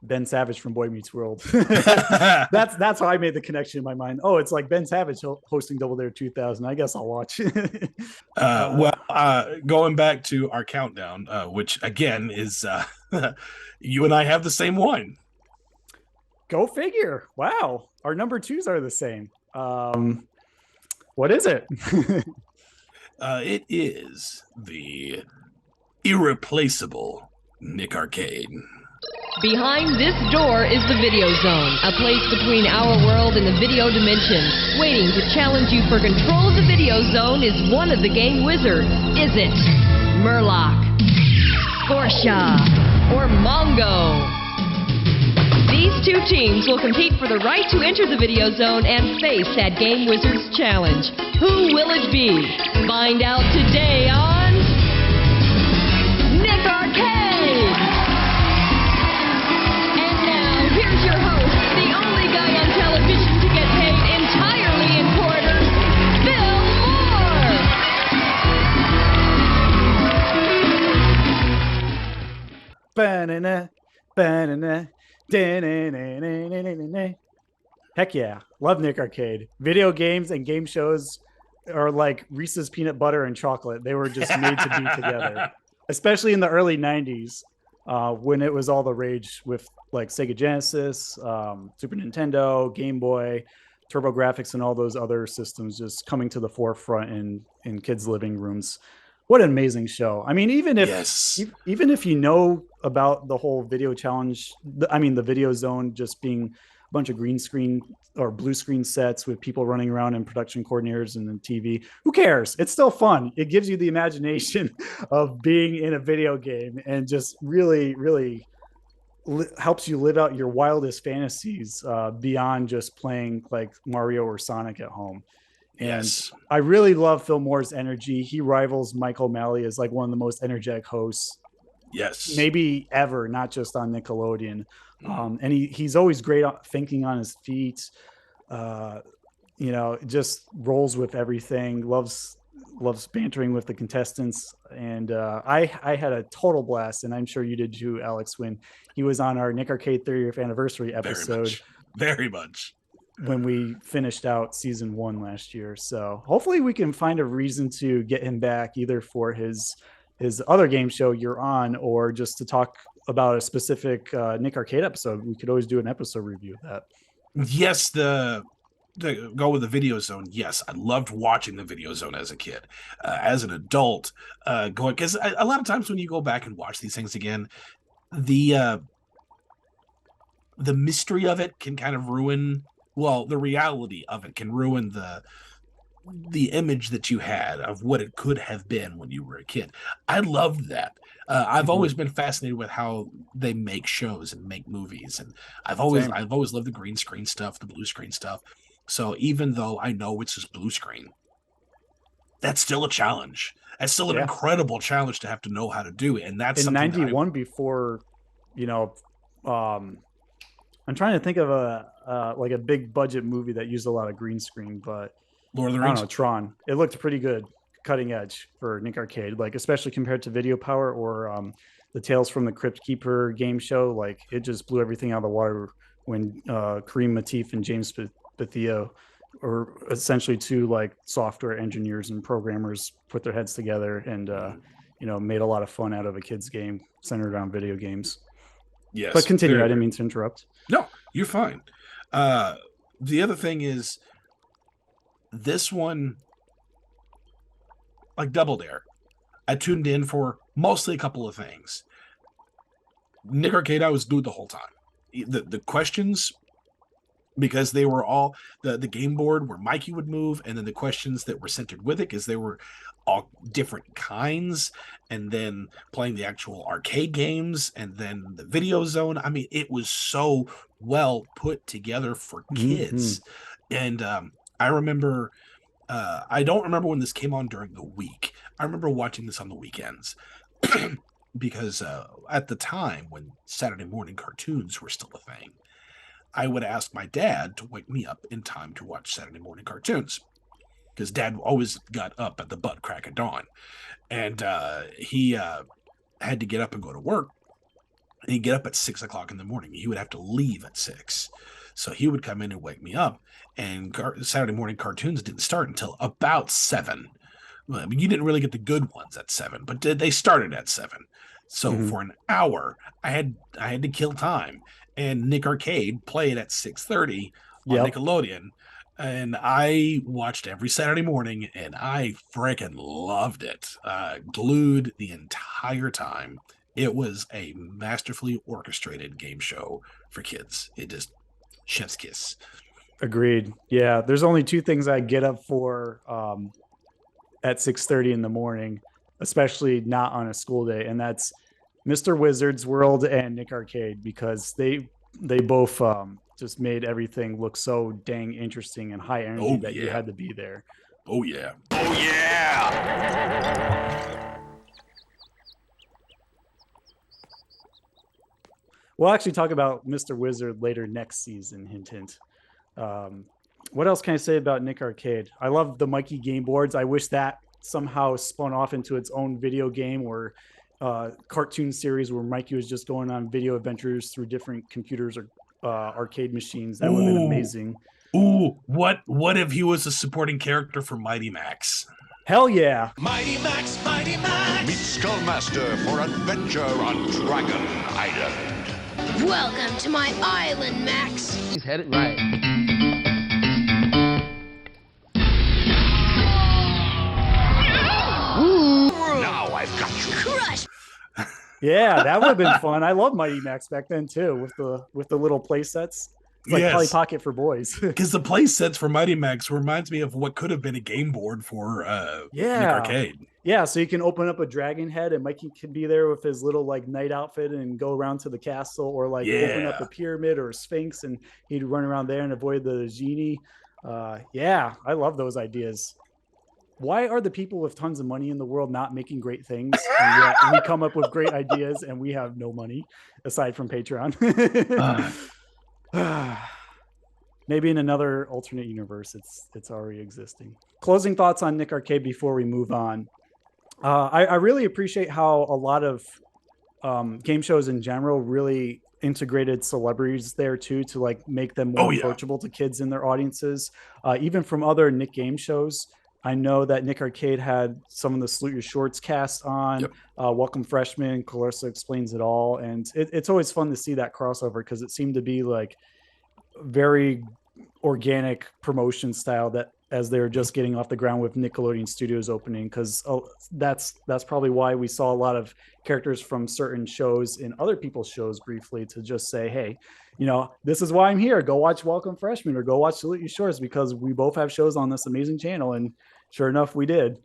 Ben Savage from Boy Meets World. That's how I made the connection in my mind. Oh, it's like Ben Savage hosting Double Dare 2000. I guess I'll watch. Going back to our countdown, which again is you and I have the same one. Go figure. Wow, our number twos are the same. What is it? It is the irreplaceable Nick Arcade. Behind this door is the Video Zone, a place between our world and the video dimension. Waiting to challenge you for control of the Video Zone is one of the game wizards. Is it Murloc, Scorsha, or Mongo? These two teams will compete for the right to enter the Video Zone and face that Game Wizards challenge. Who will it be? Find out today on Nick Arcade! Here's your host, the only guy on television to get paid entirely in quarters, Phil Moore! Ba-na-na, ba-na-na, da-na-na-na-na-na-na. Heck yeah, love Nick Arcade. Video games and game shows are like Reese's peanut butter and chocolate. They were just made to be together, especially in the early 90s. When it was all the rage with like Sega Genesis, Super Nintendo, Game Boy, TurboGrafx, and all those other systems just coming to the forefront in kids' living rooms. What an amazing show. I mean, even if you know about the whole video challenge, the Video Zone just being a bunch of green screen or blue screen sets with people running around and production coordinators and then TV, who cares? It's still fun. It gives you the imagination of being in a video game and just really, really helps you live out your wildest fantasies beyond just playing like Mario or Sonic at home. And I really love Phil Moore's energy. He rivals Mike O'Malley as like one of the most energetic hosts. Yes. Maybe ever, not just on Nickelodeon. And he's always great at thinking on his feet. Just rolls with everything, loves bantering with the contestants. And I had a total blast, and I'm sure you did too, Alex, when he was on our Nick Arcade 30th anniversary episode. Very much. When we finished out season 1 last year. So hopefully we can find a reason to get him back, either for his other game show You're On, or just to talk about a specific Nick Arcade episode. We could always do an episode review of that. Yes, the go with the Video Zone. Yes, I loved watching the Video Zone as a kid. As an adult, going, because a lot of times when you go back and watch these things again, the mystery of it can kind of ruin. Well, the reality of it can ruin the image that you had of what it could have been when you were a kid. I loved that. I've always been fascinated with how they make shows and make movies, and I've always loved the green screen stuff, the blue screen stuff. So even though I know it's just blue screen, that's still a challenge. That's still an incredible challenge to have to know how to do it. And that's in 91 before, you know, I'm trying to think of a like a big budget movie that used a lot of green screen, but Lord of the I Rings. don't know, Tron. It looked pretty good, cutting edge for Nick Arcade, like especially compared to Video Power or the Tales from the Crypt Keeper game show. Like it just blew everything out of the water when Kareem Matif and James Bethea, or essentially two like software engineers and programmers, put their heads together and you know, made a lot of fun out of a kid's game centered around video games. Yes, but continue. I didn't mean to interrupt. No, you're fine. The other thing is, this one, like Double Dare, I tuned in for mostly a couple of things. Nick Arcade, I was glued the whole time. The questions, because they were all the game board where Mikey would move, and then the questions that were centered with it, because they were all different kinds, and then playing the actual arcade games, and then the video zone. I mean, it was so well put together for kids. And I remember, I don't remember when this came on during the week. I remember watching this on the weekends because at the time when Saturday morning cartoons were still a thing, I would ask my dad to wake me up in time to watch Saturday morning cartoons, because Dad always got up at the butt crack of dawn, and he had to get up and go to work. And he'd get up at 6 o'clock in the morning. He would have to leave at 6. So he would come in and wake me up, and Saturday morning cartoons didn't start until about 7. I mean, you didn't really get the good ones at 7, but they started at 7. So for an hour, I had to kill time, and Nick Arcade played at 6:30 on Nickelodeon, and I watched every Saturday morning, and I freaking loved it. Glued the entire time. It was a masterfully orchestrated game show for kids. It just chef's kiss. Agreed. Yeah, there's only two things I get up for at 6:30 in the morning, especially not on a school day, and that's Mr. Wizard's World and Nick Arcade, because they both just made everything look so dang interesting and high energy that you had to be there. Oh yeah. Oh yeah. We'll actually talk about Mr. Wizard later next season, hint, hint. What else can I say about Nick Arcade? I love the Mikey game boards. I wish that somehow spun off into its own video game or cartoon series where Mikey was just going on video adventures through different computers or arcade machines. That would have been amazing. Ooh, what if he was a supporting character for Mighty Max? Hell yeah. Mighty Max, Mighty Max. Meet Skullmaster for adventure on Dragon Island. Welcome to my island, Max. He's headed right. Now I've got you. Crush. Yeah, that would have been fun. I love Mighty Max back then too, with the little play sets. It's like Polly Pocket for boys. Because the play sets for Mighty Max reminds me of what could have been a game board for Nick Arcade. Yeah, so you can open up a dragon head and Mikey can be there with his little like knight outfit and go around to the castle, or like open up a pyramid or a sphinx and he'd run around there and avoid the genie. Yeah, I love those ideas. Why are the people with tons of money in the world not making great things? And yet we come up with great ideas and we have no money aside from Patreon. Maybe in another alternate universe, it's already existing. Closing thoughts on Nick Arcade before we move on. I really appreciate how a lot of game shows in general really integrated celebrities there too, to like make them more approachable to kids in their audiences. Even from other Nick game shows, I know that Nick Arcade had some of the Salute Your Shorts cast on, Welcome Freshman, Clarissa Explains It All. And it's always fun to see that crossover because it seemed to be like very organic promotion style that as they were just getting off the ground with Nickelodeon Studios opening, because that's probably why we saw a lot of characters from certain shows in other people's shows briefly, to just say, hey, this is why I'm here. Go watch Welcome Freshmen or go watch Salute You Shores, because we both have shows on this amazing channel. And sure enough, we did.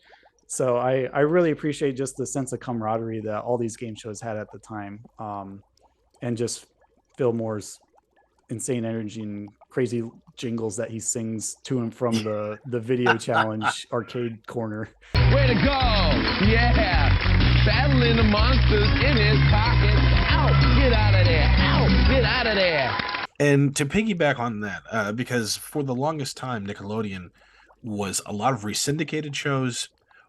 So I really appreciate just the sense of camaraderie that all these game shows had at the time, and just Phil Moore's insane energy and crazy jingles that he sings to and from the video challenge arcade corner. Way to go! Yeah! Battling the monsters in his pocket. Out! Get out of there! Out! Get out of there! And to piggyback on that, because for the longest time, Nickelodeon was a lot of resyndicated shows,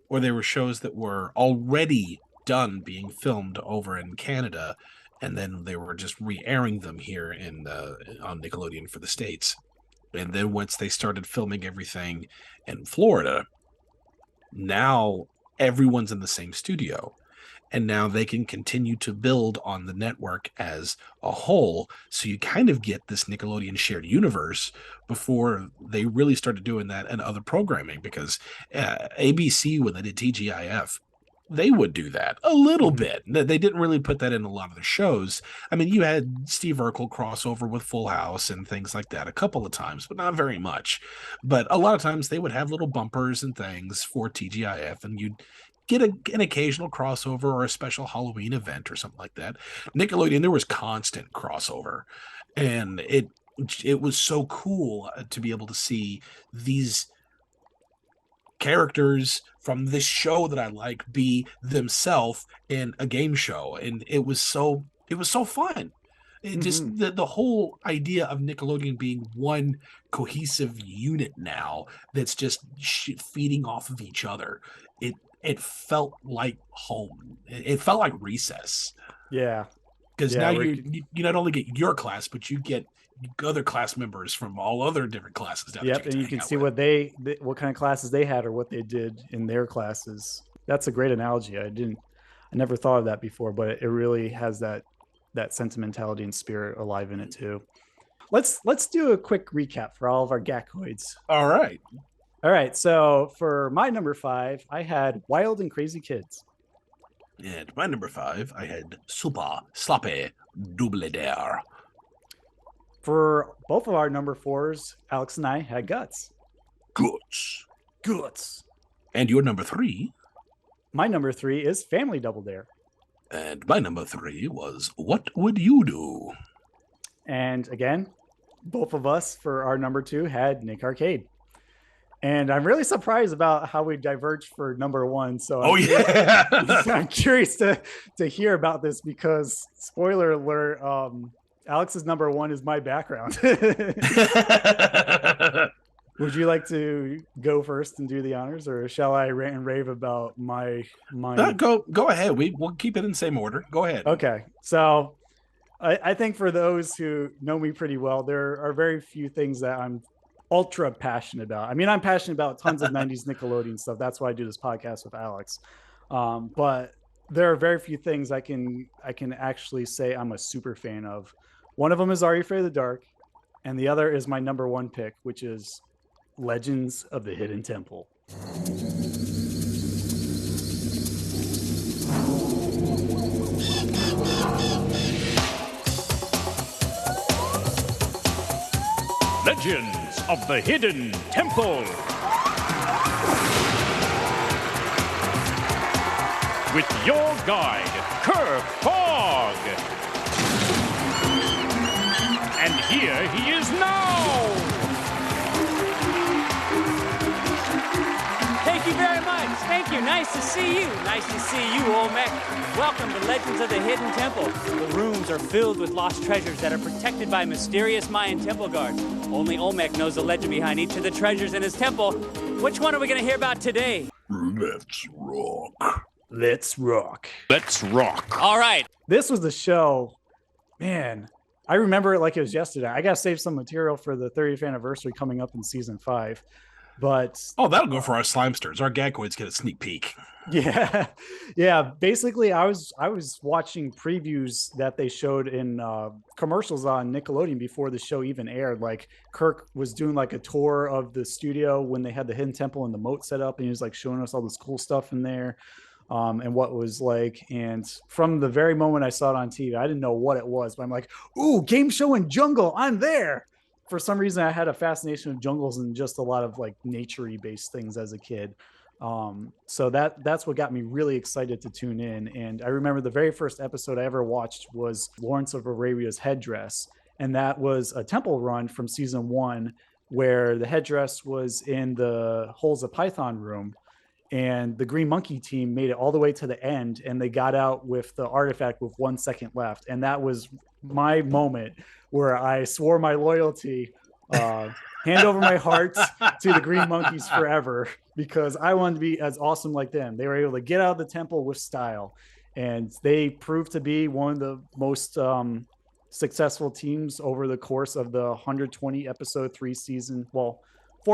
or they were shows that were already done being filmed over in Canada, and then they were just re-airing them here on Nickelodeon for the States. And then once they started filming everything in Florida, now everyone's in the same studio. And now they can continue to build on the network as a whole. So you kind of get this Nickelodeon shared universe before they really started doing that in other programming. Because ABC, when they did TGIF, they would do that a little bit. They didn't really put that in a lot of the shows. I mean, you had Steve Urkel crossover with Full House and things like that a couple of times, but not very much. But a lot of times they would have little bumpers and things for TGIF, and you'd get an occasional crossover or a special Halloween event or something like that. Nickelodeon, there was constant crossover, and it was so cool to be able to see these characters from this show that I like be themselves in a game show, and it was so fun. It just the whole idea of Nickelodeon being one cohesive unit now that's just feeding off of each other. It felt like home. It felt like recess. Yeah, because now you not only get your class, but you get other class members from all other different classes. Yep, and you can see what what kind of classes they had or what they did in their classes. That's a great analogy. I never thought of that before, but it really has that sentimentality and spirit alive in it too. Let's do a quick recap for all of our Gakoids. All right. So for my number 5, I had Wild and Crazy Kids. And my number 5, I had Super Sloppy Double Dare. For both of our number 4s, Alex and I had Guts. Guts. And your number 3? My number 3 is Family Double Dare. And my number 3 was What Would You Do? And again, both of us for our number 2 had Nick Arcade. And I'm really surprised about how we diverged for number 1. So I'm curious to hear about this, because spoiler alert, Alex's number 1 is my background. Would you like to go first and do the honors, or shall I rant and rave about my? Go ahead. We'll keep it in the same order. Go ahead. Okay. So I think for those who know me pretty well, there are very few things that I'm ultra passionate about. I mean, I'm passionate about tons of 90s Nickelodeon stuff. That's why I do this podcast with Alex. But there are very few things I can actually say I'm a super fan of. One of them is Are You Afraid of the Dark? And the other is my number 1 pick, which is Legends of the Hidden Temple. Legends of the Hidden Temple. With your guide, Kirk Fogg. And here he is now. Thank you very much. Thank you. Nice to see you. Nice to see you, Olmec. Welcome to Legends of the Hidden Temple. The rooms are filled with lost treasures that are protected by mysterious Mayan temple guards. Only Olmec knows the legend behind each of the treasures in his temple. Which one are we going to hear about today? Let's rock. Let's rock. Let's rock. All right. This was the show. Man, I remember it like it was yesterday. I got to save some material for the 30th anniversary coming up in season 5. But that'll go for our Slimesters. Our Gakoids get a sneak peek. Yeah, yeah. Basically, I was watching previews that they showed in commercials on Nickelodeon before the show even aired. Like Kirk was doing like a tour of the studio when they had the Hidden Temple and the moat set up, and he was like showing us all this cool stuff in there, and what it was like. And from the very moment I saw it on TV, I didn't know what it was, but I'm like, ooh, game show in jungle, I'm there. For some reason, I had a fascination with jungles and just a lot of like nature-y based things as a kid. So that's what got me really excited to tune in. And I remember the very first episode I ever watched was Lawrence of Arabia's Headdress, and that was a temple run from season 1 where the headdress was in the Holes of Python room, and the Green Monkey team made it all the way to the end, and they got out with the artifact with 1 second left. And that was my moment where I swore my loyalty, hand over my heart to the Green Monkeys forever, because I wanted to be as awesome like them. They were able to get out of the temple with style, and they proved to be one of the most successful teams over the course of the 120 episode 4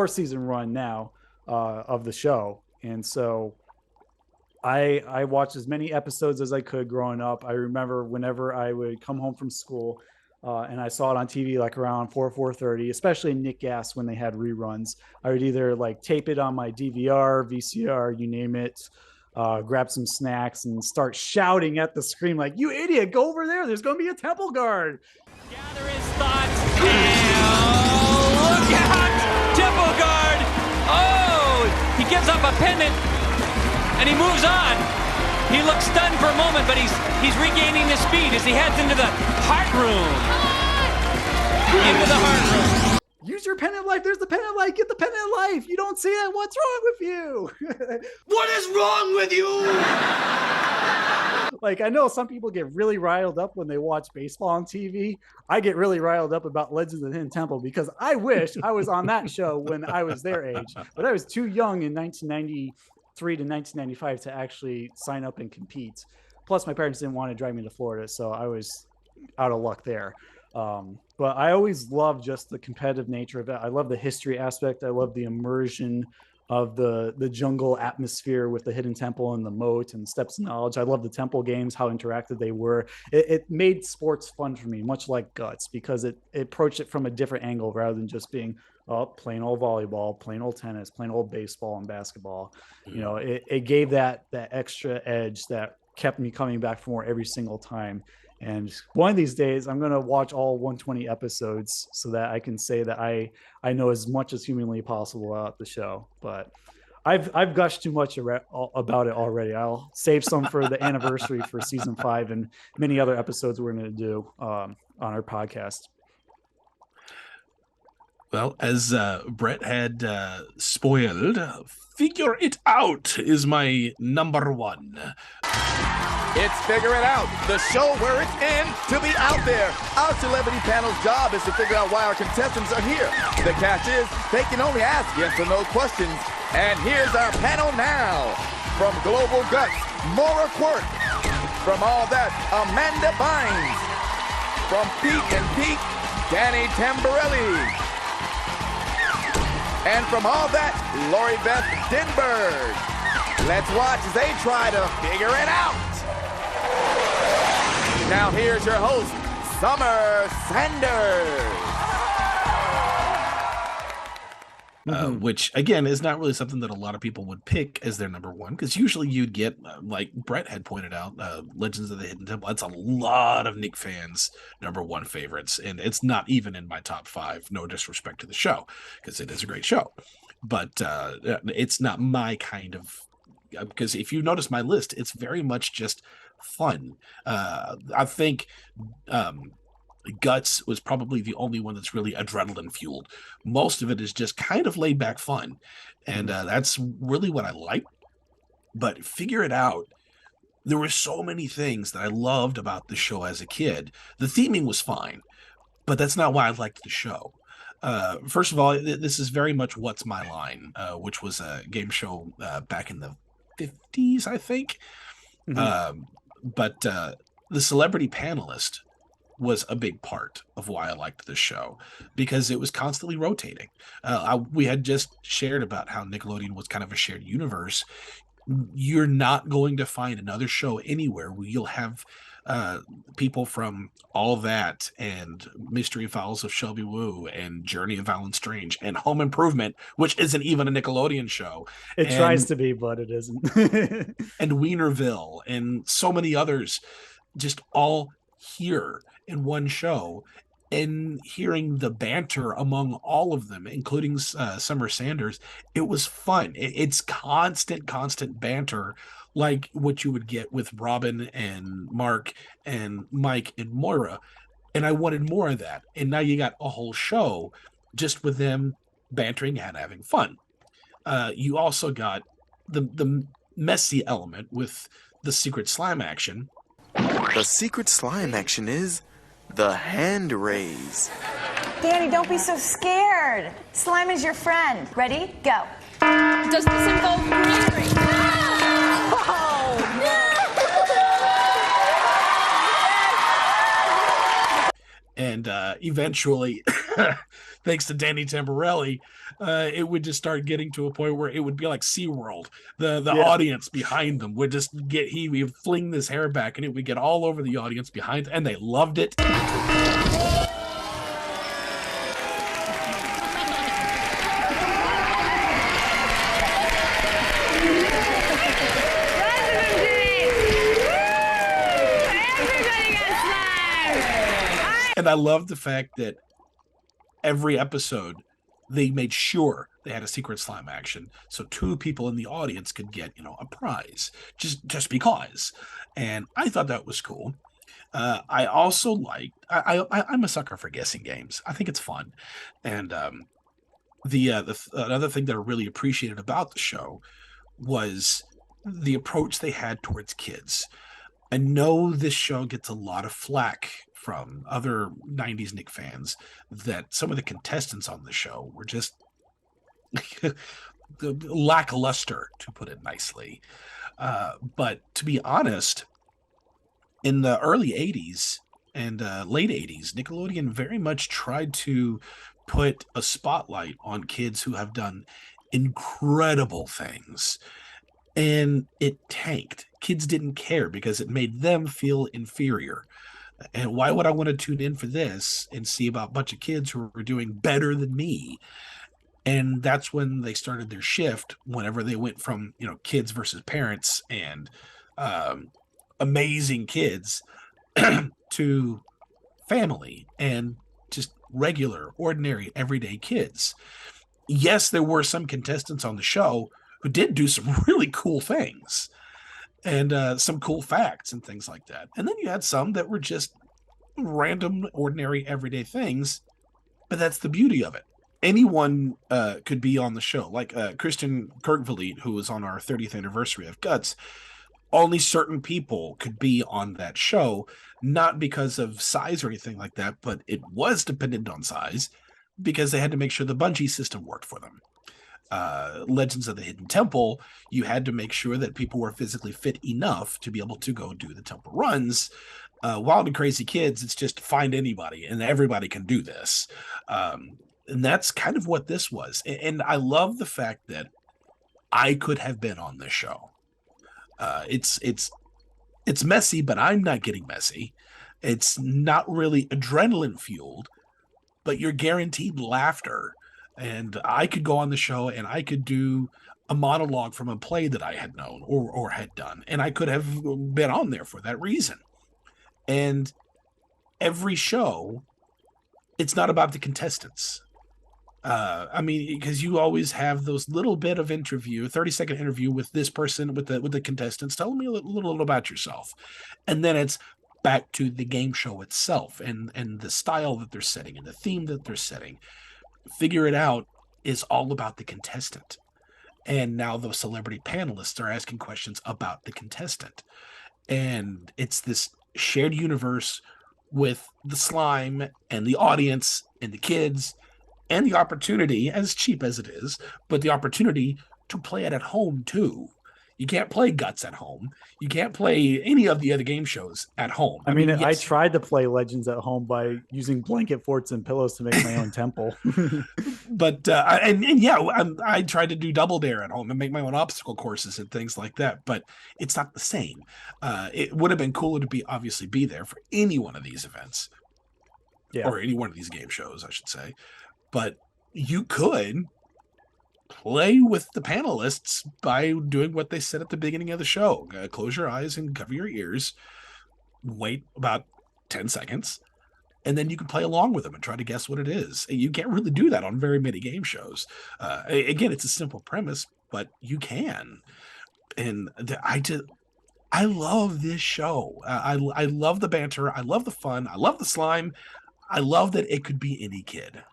season run now of the show. And so I watched as many episodes as I could growing up. I remember whenever I would come home from school, and I saw it on TV like around 4:30, especially in Nick Gas when they had reruns. I would either like tape it on my DVR, VCR, you name it, grab some snacks and start shouting at the screen like, "You idiot, go over there. There's going to be a temple guard." Gather his thoughts. Look out! Temple guard! Oh! He gives up a pendant and he moves on. He looks stunned for a moment, but he's regaining his speed as he heads into the heart room. Into the heart room. Use your pendant life. There's the pendant life. Get the pendant life. You don't see it. What's wrong with you? What is wrong with you? Like, I know some people get really riled up when they watch baseball on TV. I get really riled up about Legends of the Hidden Temple because I wish I was on that show when I was their age. But I was too young in 1993 to 1995 to actually sign up and compete. Plus, my parents didn't want to drive me to Florida, so I was out of luck there. But I always love just the competitive nature of it. I love the history aspect. I love the immersion of the jungle atmosphere with the Hidden Temple and the moat and Steps of Knowledge. I love the temple games, how interactive they were. It made sports fun for me, much like Guts, because it approached it from a different angle rather than just being plain old volleyball, plain old tennis, plain old baseball and basketball. You know, it gave that extra edge that kept me coming back for more every single time. And one of these days, I'm going to watch all 120 episodes so that I can say that I know as much as humanly possible about the show. But I've gushed too much about it already. I'll save some for the anniversary for season 5 and many other episodes we're going to do on our podcast. Well, as Brett had spoiled, Figure It Out is my number 1. It's Figure It Out, the show where it's in to be out there. Our celebrity panel's job is to figure out why our contestants are here. The catch is they can only ask yes or no questions. And here's our panel now. From Global Guts, Maura Quirk. From All That, Amanda Bynes. From Peak and Peak, Danny Tamborelli. And from All That, Lori Beth Denberg. Let's watch as they try to figure it out. Now here's your host, Summer Sanders. Which, again, is not really something that a lot of people would pick as their number 1, because usually you'd get, like Brett had pointed out, Legends of the Hidden Temple. That's a lot of Nick fans' number 1 favorites, and it's not even in my top 5, no disrespect to the show, because it is a great show. But it's not my kind of, because if you notice my list, it's very much just fun. I think Guts was probably the only one that's really adrenaline fueled. Most of it is just kind of laid back fun, and that's really what I like. But Figure It Out, there were so many things that I loved about the show as a kid. The theming was fine, but that's not why I liked the show. First of all, this is very much What's My Line, which was a game show back in the 50s, I think. But the celebrity panelist was a big part of why I liked this show, because it was constantly rotating. We had just shared about how Nickelodeon was kind of a shared universe. You're not going to find another show anywhere where you'll have people from All That and Mystery Files of Shelby Woo and Journey of Alan Strange and Home Improvement, which isn't even a Nickelodeon show. It tries to be, but it isn't. And Wienerville and so many others, just all here in one show. And hearing the banter among all of them, including Summer Sanders, it was fun. It's constant banter, like what you would get with Robin and Mark and Mike and Moira. And I wanted more of that. And now you got a whole show just with them bantering and having fun. You also got the messy element with the secret slime action. The secret slime action is the hand raise. Danny, don't be so scared. Slime is your friend. Ready? Go. Does this involve greenery? And eventually, thanks to Danny Tamborelli, it would just start getting to a point where it would be like SeaWorld. The audience behind them would just he would fling this hair back, and it would get all over the audience behind, and they loved it. And I love the fact that every episode they made sure they had a secret slime action, so 2 people in the audience could get, a prize just because. And I thought that was cool. I also liked. I'm a sucker for guessing games. I think it's fun. And another thing that I really appreciated about the show was the approach they had towards kids. I know this show gets a lot of flack from other 90s Nick fans that some of the contestants on the show were just lackluster, to put it nicely. But to be honest, in the early 80s and late 80s, Nickelodeon very much tried to put a spotlight on kids who have done incredible things. And it tanked. Kids didn't care because it made them feel inferior. And why would I want to tune in for this and see about a bunch of kids who were doing better than me? And that's when they started their shift, whenever they went from, kids versus parents and amazing kids to family and just regular, ordinary, everyday kids. Yes, there were some contestants on the show who did do some really cool things and some cool facts and things like that. And then you had some that were just random, ordinary, everyday things. But that's the beauty of it. Anyone could be on the show. Like Kristen Kirkvliet, who was on our 30th anniversary of Guts. Only certain people could be on that show, not because of size or anything like that, but it was dependent on size because they had to make sure the bungee system worked for them. Legends of the Hidden Temple, you had to make sure that people were physically fit enough to be able to go do the temple runs. Wild and Crazy Kids, it's just find anybody and everybody can do this. And that's kind of what this was. And I love the fact that I could have been on this show. It's messy, but I'm not getting messy. It's not really adrenaline fueled, but you're guaranteed laughter. And I could go on the show and I could do a monologue from a play that I had known or had done. And I could have been on there for that reason. And every show, it's not about the contestants. Because you always have those little bit of interview, 30-second interview with this person, with the contestants. Tell me a little about yourself. And then it's back to the game show itself and the style that they're setting and the theme that they're setting. Figure It Out is all about the contestant. And now the celebrity panelists are asking questions about the contestant. And it's this shared universe with the slime and the audience and the kids and the opportunity, as cheap as it is, but the opportunity to play it at home too. You can't play Guts at home. You can't play any of the other game shows at home. I mean, I yes. tried to play Legends at home by using blanket forts and pillows to make my own temple. But I tried to do Double Dare at home and make my own obstacle courses and things like that. But it's not the same. It would have been cooler to be there for any one of these events, or any one of these game shows, I should say. But you could play with the panelists by doing what they said at the beginning of the show. Close your eyes and cover your ears. Wait about 10 seconds. And then you can play along with them and try to guess what it is. You can't really do that on very many game shows. Again, it's a simple premise, but you can. And I love this show. I love the banter. I love the fun. I love the slime. I love that it could be any kid.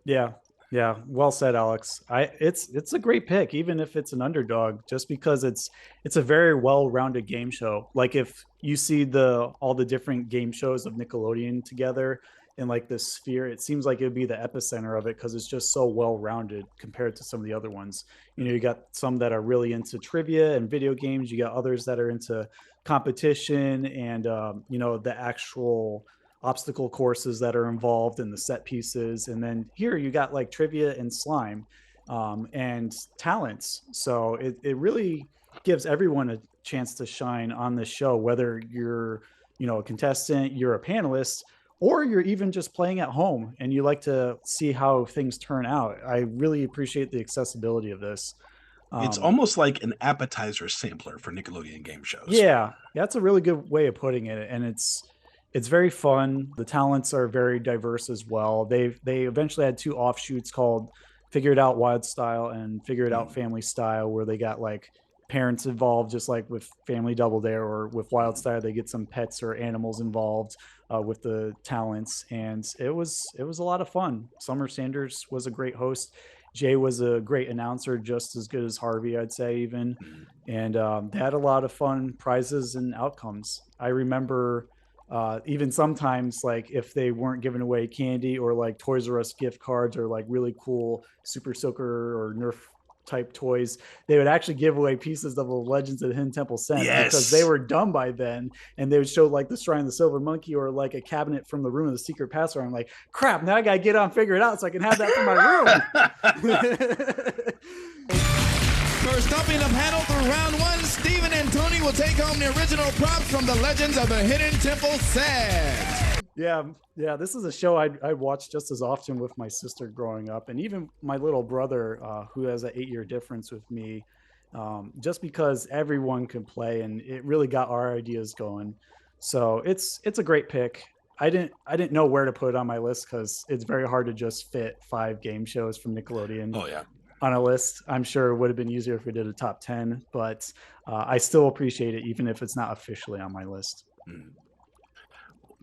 Yeah, well said, Alex. It's a great pick, even if it's an underdog, just because it's a very well-rounded game show. Like if you see all the different game shows of Nickelodeon together in like this sphere, it seems like it would be the epicenter of it because it's just so well-rounded compared to some of the other ones. You got some that are really into trivia and video games. You got others that are into competition and the actual obstacle courses that are involved in the set pieces. And then here you got like trivia and slime and talents. So it really gives everyone a chance to shine on this show, whether you're, a contestant, you're a panelist, or you're even just playing at home and you like to see how things turn out. I really appreciate the accessibility of this. It's almost like an appetizer sampler for Nickelodeon game shows. Yeah, that's a really good way of putting it. And it's very fun. The talents are very diverse as well. They eventually had 2 offshoots called Figure It Out Wild Style and Figure It Out Family Style, where they got like parents involved, just like with Family Double Dare, or with Wild Style, they get some pets or animals involved with the talents. And it was a lot of fun. Summer Sanders was a great host. Jay was a great announcer, just as good as Harvey, I'd say even. And they had a lot of fun prizes and outcomes. I remember even sometimes, like if they weren't giving away candy or like Toys R Us gift cards or like really cool Super Soaker or Nerf type toys, they would actually give away pieces of the Legends of the Hidden Temple set because they were done by then, and they would show like the Shrine of the Silver Monkey or like a cabinet from the Room of the Secret Password. I'm like, crap, now I gotta get on Figure It Out so I can have that for my room. First up in the panel through round 1, Steven and Tony will take home the original props from the Legends of the Hidden Temple set. Yeah, this is a show I watched just as often with my sister growing up, and even my little brother, who has an 8-year difference with me, just because everyone can play, and it really got our ideas going. So it's a great pick. I didn't know where to put it on my list because it's very hard to just fit 5 game shows from Nickelodeon. Oh yeah. On a list. I'm sure it would have been easier if we did a top 10, but I still appreciate it, even if it's not officially on my list.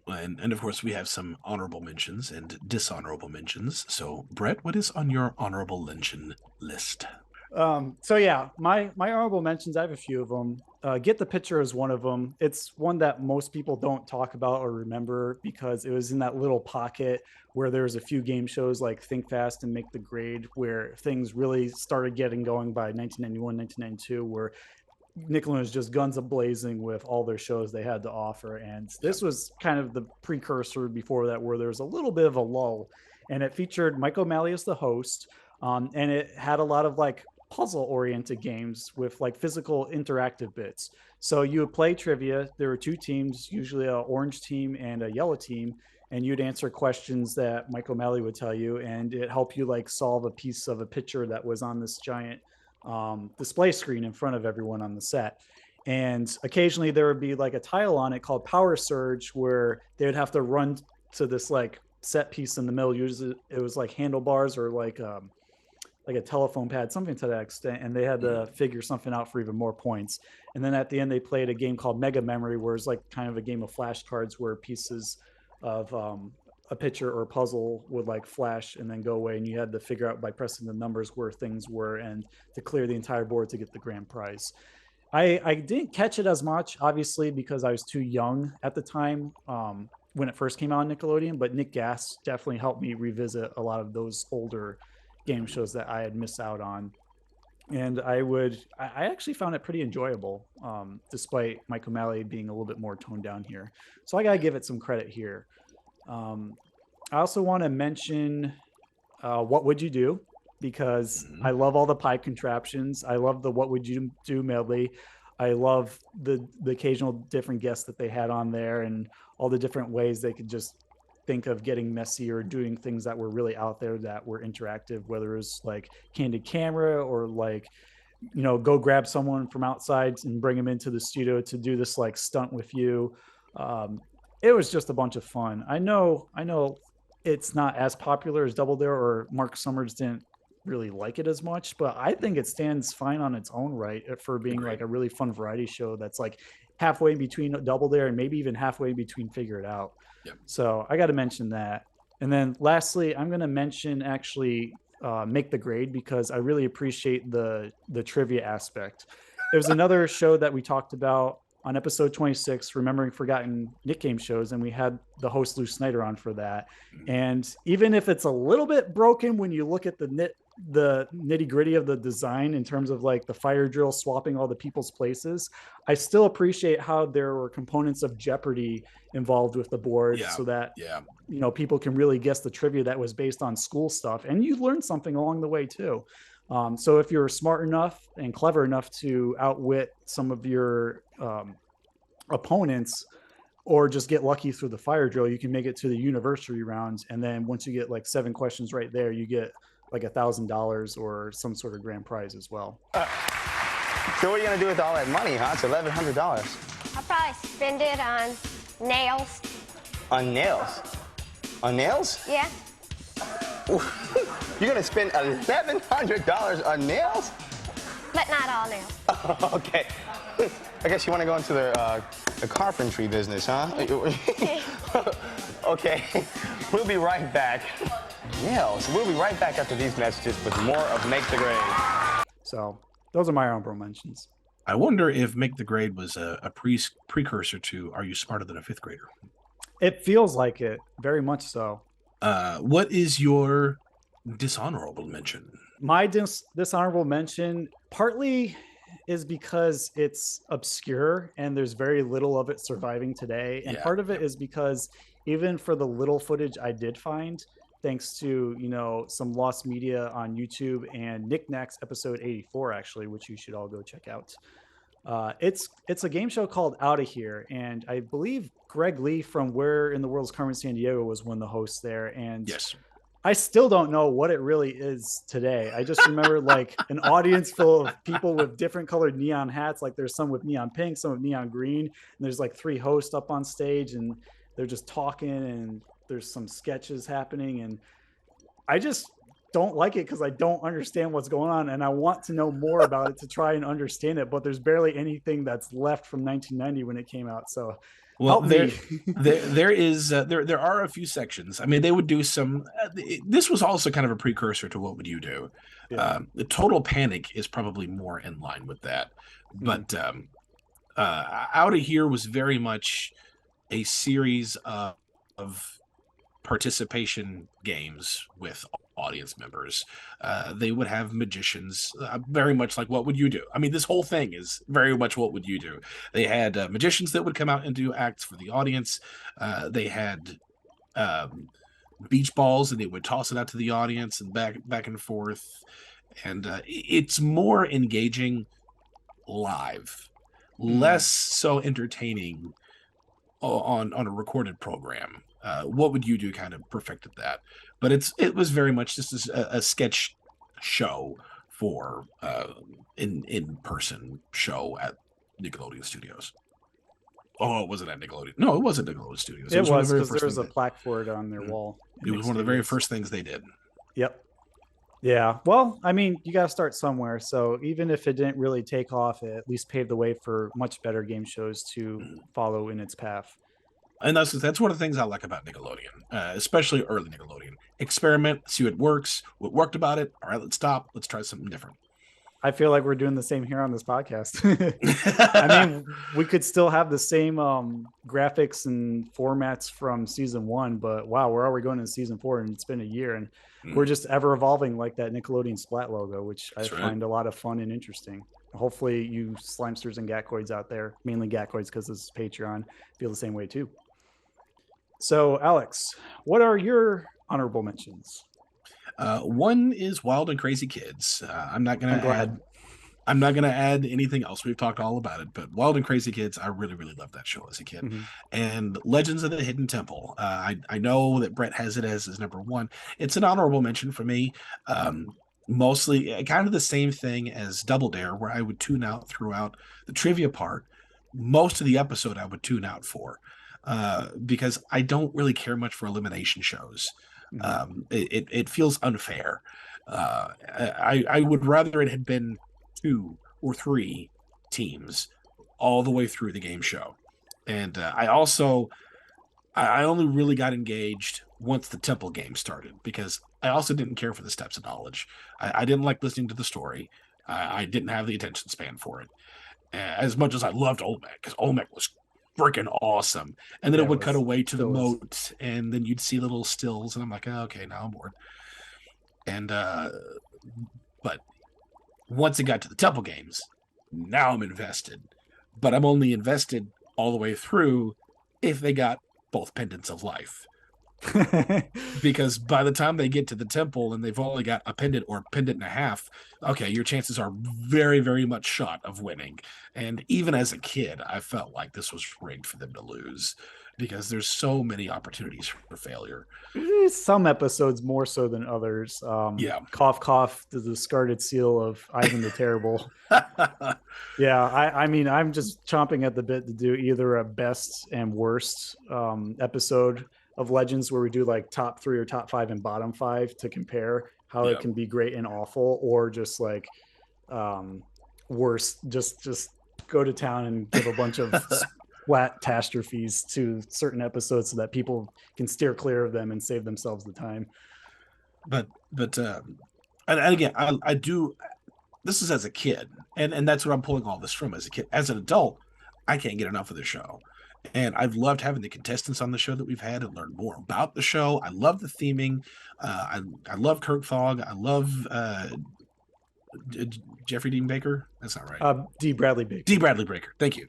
And of course, we have some honorable mentions and dishonorable mentions. So, Brett, what is on your honorable mention list? So yeah, my honorable mentions, I have a few of them. Get the Picture is one of them. It's one that most people don't talk about or remember because it was in that little pocket where there was a few game shows like Think Fast and Make the Grade, where things really started getting going by 1991, 1992, where Nickelodeon was just guns a-blazing with all their shows they had to offer. And this was kind of the precursor before that, where there was a little bit of a lull. And it featured Mike O'Malley as the host, and it had a lot of like puzzle-oriented games with like physical interactive bits. So you would play trivia. There were 2 teams, usually an orange team and a yellow team, and you'd answer questions that Mike O'Malley would tell you, and it helped you like solve a piece of a picture that was on this giant display screen in front of everyone on the set. And occasionally there would be like a tile on it called Power Surge, where they would have to run to this like set piece in the middle. Usually it was like handlebars or like a telephone pad, something to that extent, and they had to figure something out for even more points. And then at the end they played a game called Mega Memory, where it's like kind of a game of flashcards where pieces of a picture or a puzzle would like flash and then go away, and you had to figure out by pressing the numbers where things were and to clear the entire board to get the grand prize. I didn't catch it as much, obviously, because I was too young at the time when it first came out on Nickelodeon, but Nick Gass definitely helped me revisit a lot of those older game shows that I had missed out on. and I actually found it pretty enjoyable, despite Mike O'Malley being a little bit more toned down here. So I gotta give it some credit here. I also want to mention What Would You Do? Because I love all the pipe contraptions. I love the What Would You Do medley. I love the occasional different guests that they had on there and all the different ways they could just think of getting messy or doing things that were really out there that were interactive, whether it was like candid camera or like, go grab someone from outside and bring them into the studio to do this like stunt with you. It was just a bunch of fun. I know it's not as popular as Double Dare, or Mark Summers didn't really like it as much, but I think it stands fine on its own right for being like a really fun variety show that's like halfway in between Double Dare and maybe even halfway in between Figure It Out. Yep. So I got to mention that. And then lastly, I'm going to mention actually Make the Grade, because I really appreciate the trivia aspect. It was another show that we talked about on episode 26, Remembering Forgotten Nick Game Shows, and we had the host Lou Snyder on for that. And even if it's a little bit broken when you look at the nitty gritty of the design in terms of like the fire drill swapping all the people's places, I still appreciate how there were components of Jeopardy involved with the board, so that people can really guess the trivia that was based on school stuff, and you learn something along the way too. So if you're smart enough and clever enough to outwit some of your opponents, or just get lucky through the fire drill, you can make it to the university rounds. And then once you get like 7 questions right there, you get like $1,000 or some sort of grand prize as well. So what are you gonna do with all that money, huh? It's $1,100. I'll probably spend it on nails. On nails? On nails? Yeah. You're gonna spend $1,100 on nails? But not all nails. Okay. I guess you want to go into the carpentry business, huh? Okay. We'll be right back. Nails. We'll be right back after these messages with more of Make the Grade. So those are my honorable mentions. I wonder if Make the Grade was a precursor to Are You Smarter Than a Fifth Grader? It feels like it, very much so. What is your dishonorable mention? My dishonorable mention partly is because it's obscure and there's very little of it surviving today. And part of it is because even for the little footage I did find, thanks to, some lost media on YouTube and Knickknacks episode 84, actually, which you should all go check out. It's a game show called Outta Here, and I believe Greg Lee from Where in the World's Carmen Sandiego was one of the hosts there. And yes, I still don't know what it really is today. I just remember like an audience full of people with different colored neon hats. Like there's some with neon pink, some with neon green, and there's like 3 hosts up on stage and they're just talking and there's some sketches happening. And I just don't like it because I don't understand what's going on, and I want to know more about it to try and understand it, but there's barely anything that's left from 1990 when it came out. So well, there are a few sections. I mean, they would do some. This was also kind of a precursor to What Would You Do? Yeah. The Total Panic is probably more in line with that, but Outta Here was very much a series of participation games with audience members. They would have magicians, very much like What Would You Do? I mean, this whole thing is very much What Would You Do? They had magicians that would come out and do acts for the audience. They had beach balls and they would toss it out to the audience and back and forth. And it's more engaging live, less so entertaining on a recorded program. What Would You Do kind of perfected that, but it was very much just a sketch show for in-person show at Nickelodeon Studios. Oh, it wasn't at Nickelodeon. No, it wasn't Nickelodeon Studios. It was because there was a plaque for it on their wall. It was one of the very first things they did. Yep. Yeah. Well, I mean, you got to start somewhere. So even if it didn't really take off, it at least paved the way for much better game shows to follow in its path. And that's one of the things I like about Nickelodeon, especially early Nickelodeon. Experiment, see what works, what worked about it. All right, let's stop. Let's try something different. I feel like we're doing the same here on this podcast. I mean, we could still have the same graphics and formats from season 1, but wow, we're already going into season 4 and it's been a year and we're just ever evolving like that Nickelodeon Splat logo, which I find a lot of fun and interesting. Hopefully you Slimesters and Gakoids out there, mainly Gakoids because this is Patreon, feel the same way too. So Alex, what are your honorable mentions? One is Wild and Crazy Kids. I'm not gonna add anything else. We've talked all about it, but Wild and Crazy Kids, I really, really loved that show as a kid. And Legends of the Hidden Temple. I know that Brett has it as his number 1. It's an honorable mention for me. Mostly kind of the same thing as Double Dare, where I would tune out throughout the trivia part. Most of the episode I would tune out for, because I don't really care much for elimination shows. It feels unfair. I would rather it had been 2 or 3 teams all the way through the game show. And I only really got engaged once the temple game started, because I also didn't care for the Steps of Knowledge. I didn't like listening to the story. I didn't have the attention span for it. As much as I loved Olmec, because Olmec was freaking awesome. And then it would cut away to the moat, and then you'd see little stills, and I'm like, oh, okay, now I'm bored. And but once it got to the temple games, now I'm invested. But I'm only invested all the way through if they got both pendants of life. Because by the time they get to the temple and they've only got a pendant or a pendant and a half, okay, your chances are very, very much shot of winning. And even as a kid, I felt like this was rigged for them to lose, because there's so many opportunities for failure. Some episodes more so than others. Cough, cough, the discarded seal of Ivan the Terrible. Yeah, I mean, I'm just chomping at the bit to do either a best and worst episode of Legends, where we do like top 3 or top 5 and bottom 5 to compare how it can be great and awful, or just like worst, just go to town and give a bunch of flat catastrophes to certain episodes so that people can steer clear of them and save themselves the time. But and again, I do, this is as a kid, and that's what I'm pulling all this from as a kid. As an adult, I can't get enough of the show. And I've loved having the contestants on the show that we've had and learned more about the show. I love the theming. I love Kirk Fogg. I love Jeffrey Dean Baker. That's not right. D. Bradley Baker. D. Bradley Baker. Thank you.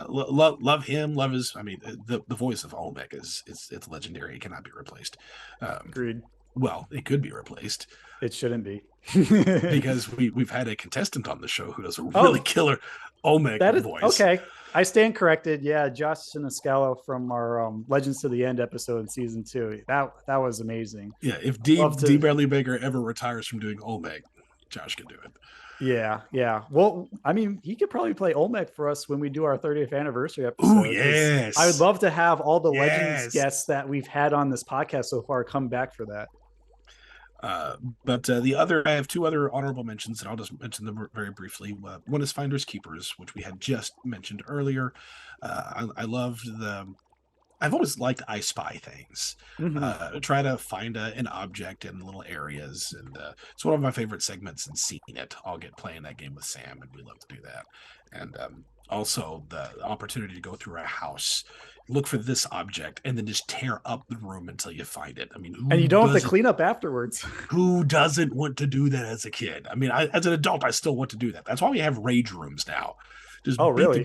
Love him. Love his. I mean, the voice of Olmec it's legendary. It cannot be replaced. Agreed. Well, it could be replaced. It shouldn't be. Because we've had a contestant on the show who does a really killer Olmec voice. Okay. I stand corrected. Yeah, Josh Siniscalo from our Legends to the End episode in season 2. That was amazing. Yeah, if D. Bradley Baker ever retires from doing Olmec, Josh can do it. Yeah. Well, I mean, he could probably play Olmec for us when we do our 30th anniversary episode. Oh, yes. I would love to have all the Legends guests that we've had on this podcast so far come back for that. But I have 2 other honorable mentions, and I'll just mention them very briefly. One is Finders Keepers, which we had just mentioned earlier. I've always liked I Spy things. Try to find an object in little areas, and it's one of my favorite segments in Seen It. I'll get playing that game with Sam, and we love to do that. And also the opportunity to go through a house, look for this object, and then just tear up the room until you find it. I mean, and you don't have to clean up afterwards. Who doesn't want to do that as a kid? I mean, as an adult, I still want to do that. That's why we have rage rooms now. Just really?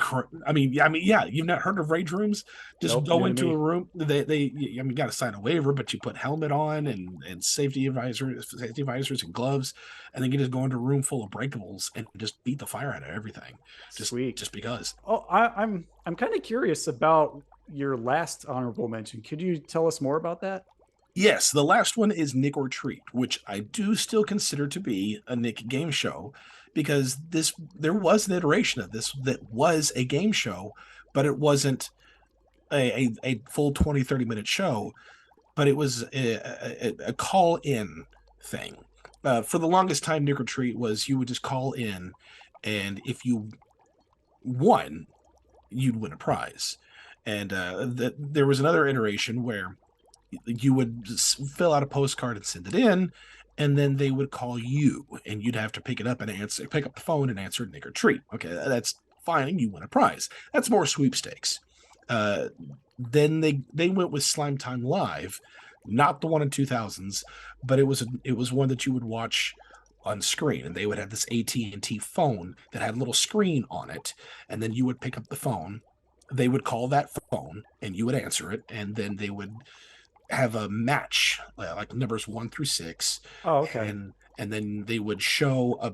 Yeah. You've not heard of rage rooms? Just go into a room. You got to sign a waiver, but you put helmet on and safety visors and gloves, and then you just go into a room full of breakables and just beat the fire out of everything. Sweet. Just because. Oh, I'm kind of curious about your last honorable mention. Could you tell us more about that? Yes, the last one is Nick or Treat, which I do still consider to be a Nick game show, because there was an iteration of this that was a game show, but it wasn't a full 20-30 minute show, but it was a call-in thing. For the longest time, Nick or Treat was you would just call in, and if you won, you'd win a prize. And there was another iteration where you would fill out a postcard and send it in, and then they would call you, and you'd have to pick up the phone and answer Nick or Treat. Okay, that's fine, and you win a prize. That's more sweepstakes. Then they went with Slime Time Live, not the one in 2000s, but it was one that you would watch on screen, and they would have this AT&T phone that had a little screen on it, and then you would pick up the phone. They would call that phone, and you would answer it, and then they would have a match, like numbers 1 through 6. Oh, okay. And then they would show a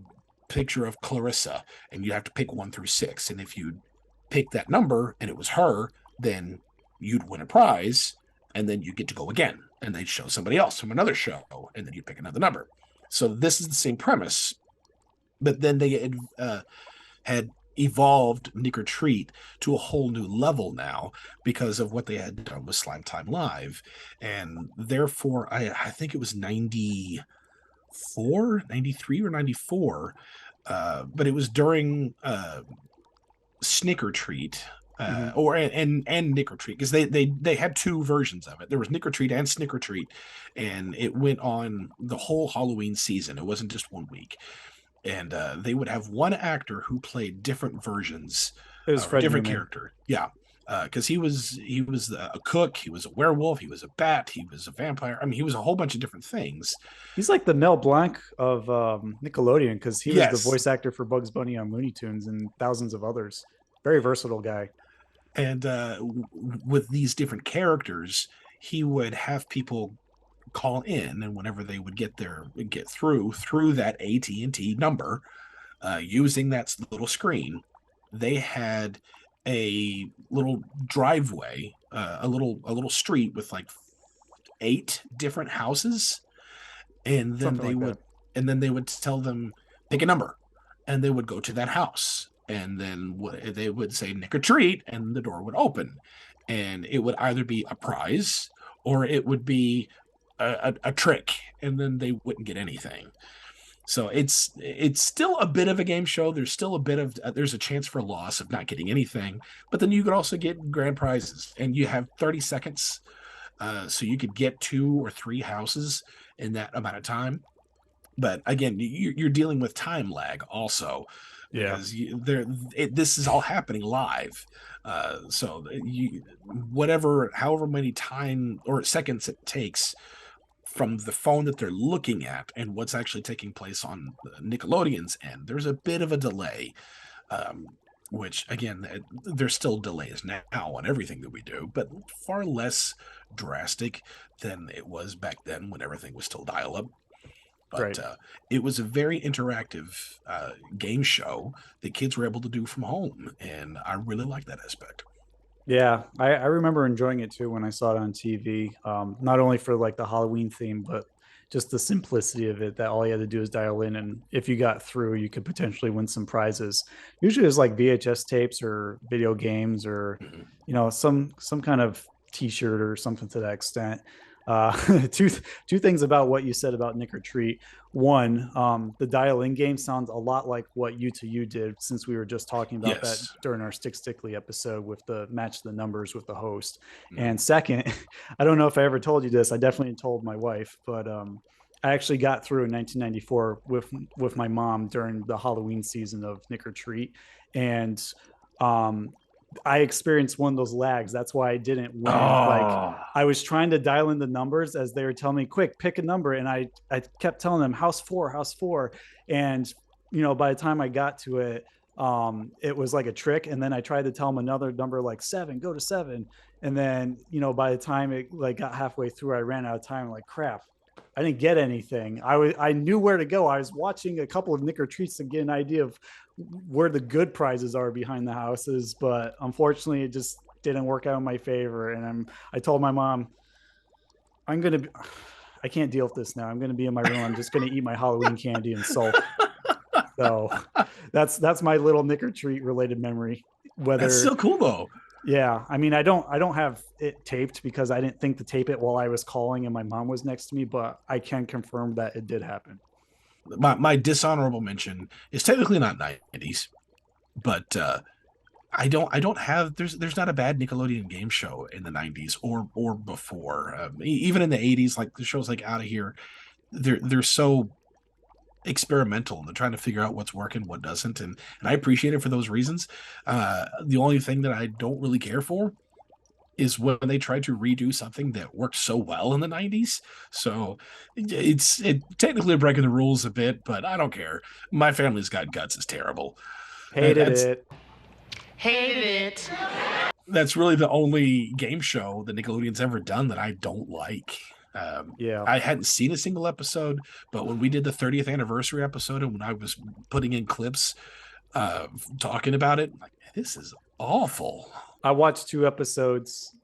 picture of Clarissa, and you have to pick 1 through 6. And if you pick that number and it was her, then you'd win a prize, and then you get to go again. And they'd show somebody else from another show, and then you pick another number. So this is the same premise, but then they had evolved Nick or Treat to a whole new level now because of what they had done with Slime Time Live. And therefore, I think it was 93 or 94, but it was during Snick or Treat. And Nick or Treat, because they had two versions of it. There was Nick or Treat and Snick or Treat, and it went on the whole Halloween season. It wasn't just 1 week. And they would have one actor who played different versions. It was Fred different Newman. character. Yeah. Because he was a cook, he was a werewolf, he was a bat, he was a vampire. I mean, he was a whole bunch of different things. He's like the Mel Blanc of Nickelodeon, because he was Yes. the voice actor for Bugs Bunny on Looney Tunes and thousands of others. Very versatile guy. And with these different characters, he would have people call in, and whenever they would get through that AT&T number, using that little screen, they had a little driveway, a little street with like 8 different houses, and then they would tell them pick a number, and they would go to that house, and then they would say Nick or Treat, and the door would open, and it would either be a prize or it would be a trick, and then they wouldn't get anything. So it's still a bit of a game show. There's still a bit of there's a chance for loss of not getting anything, but then you could also get grand prizes, and you have 30 seconds, so you could get 2 or 3 houses in that amount of time. But again, you're dealing with time lag also. Yeah, because this is all happening live. So however many time or seconds it takes from the phone that they're looking at and what's actually taking place on Nickelodeon's end, there's a bit of a delay, which again, there's still delays now on everything that we do, but far less drastic than it was back then when everything was still dial-up. But Right. It was a very interactive game show that kids were able to do from home, and I really like that aspect. Yeah, I remember enjoying it too when I saw it on TV. Not only for like the Halloween theme, but just the simplicity of it, that all you had to do is dial in, and if you got through, you could potentially win some prizes. Usually it's like VHS tapes or video games or some kind of t-shirt or something to that extent. Two things about what you said about Nick or Treat. One, the dial-in game sounds a lot like what U2U did, since we were just talking about that during our Stickly episode with the match the numbers with the host. And second, I don't know if I ever told you this. I definitely told my wife, but I actually got through in 1994 with my mom during the Halloween season of Nick or Treat, and I experienced one of those lags. That's why I didn't win. Like, I was trying to dial in the numbers as they were telling me, quick, pick a number. And I kept telling them house 4. And, by the time I got to it, it was like a trick. And then I tried to tell them another number, like 7, go to 7. And then, by the time it like got halfway through, I ran out of time. Like, crap, I didn't get anything. I knew where to go. I was watching a couple of Nick or Treats to get an idea of where the good prizes are behind the houses, but unfortunately it just didn't work out in my favor. And I told my mom, I can't deal with this now. I'm going to be in my room. I'm just going to eat my Halloween candy and salt. So that's my little Nick or Treat related memory. That's so cool though. Yeah. I mean, I don't have it taped because I didn't think to tape it while I was calling and my mom was next to me, but I can confirm that it did happen. My dishonorable mention is technically not 90s, but I don't have there's not a bad Nickelodeon game show in the 90s or before. Even in the 80s, like the shows like Out of Here, they're so experimental. They're trying to figure out what's working, what doesn't, and I appreciate it for those reasons. The only thing that I don't really care for is when they try to redo something that worked so well in the 90s. So it's technically breaking the rules a bit, but I don't care. My Family's Got Guts is terrible. Hated it. That's really the only game show that Nickelodeon's ever done that I don't like. I hadn't seen a single episode, but when we did the 30th anniversary episode and when I was putting in clips talking about it, like, this is awful. I watched 2 episodes.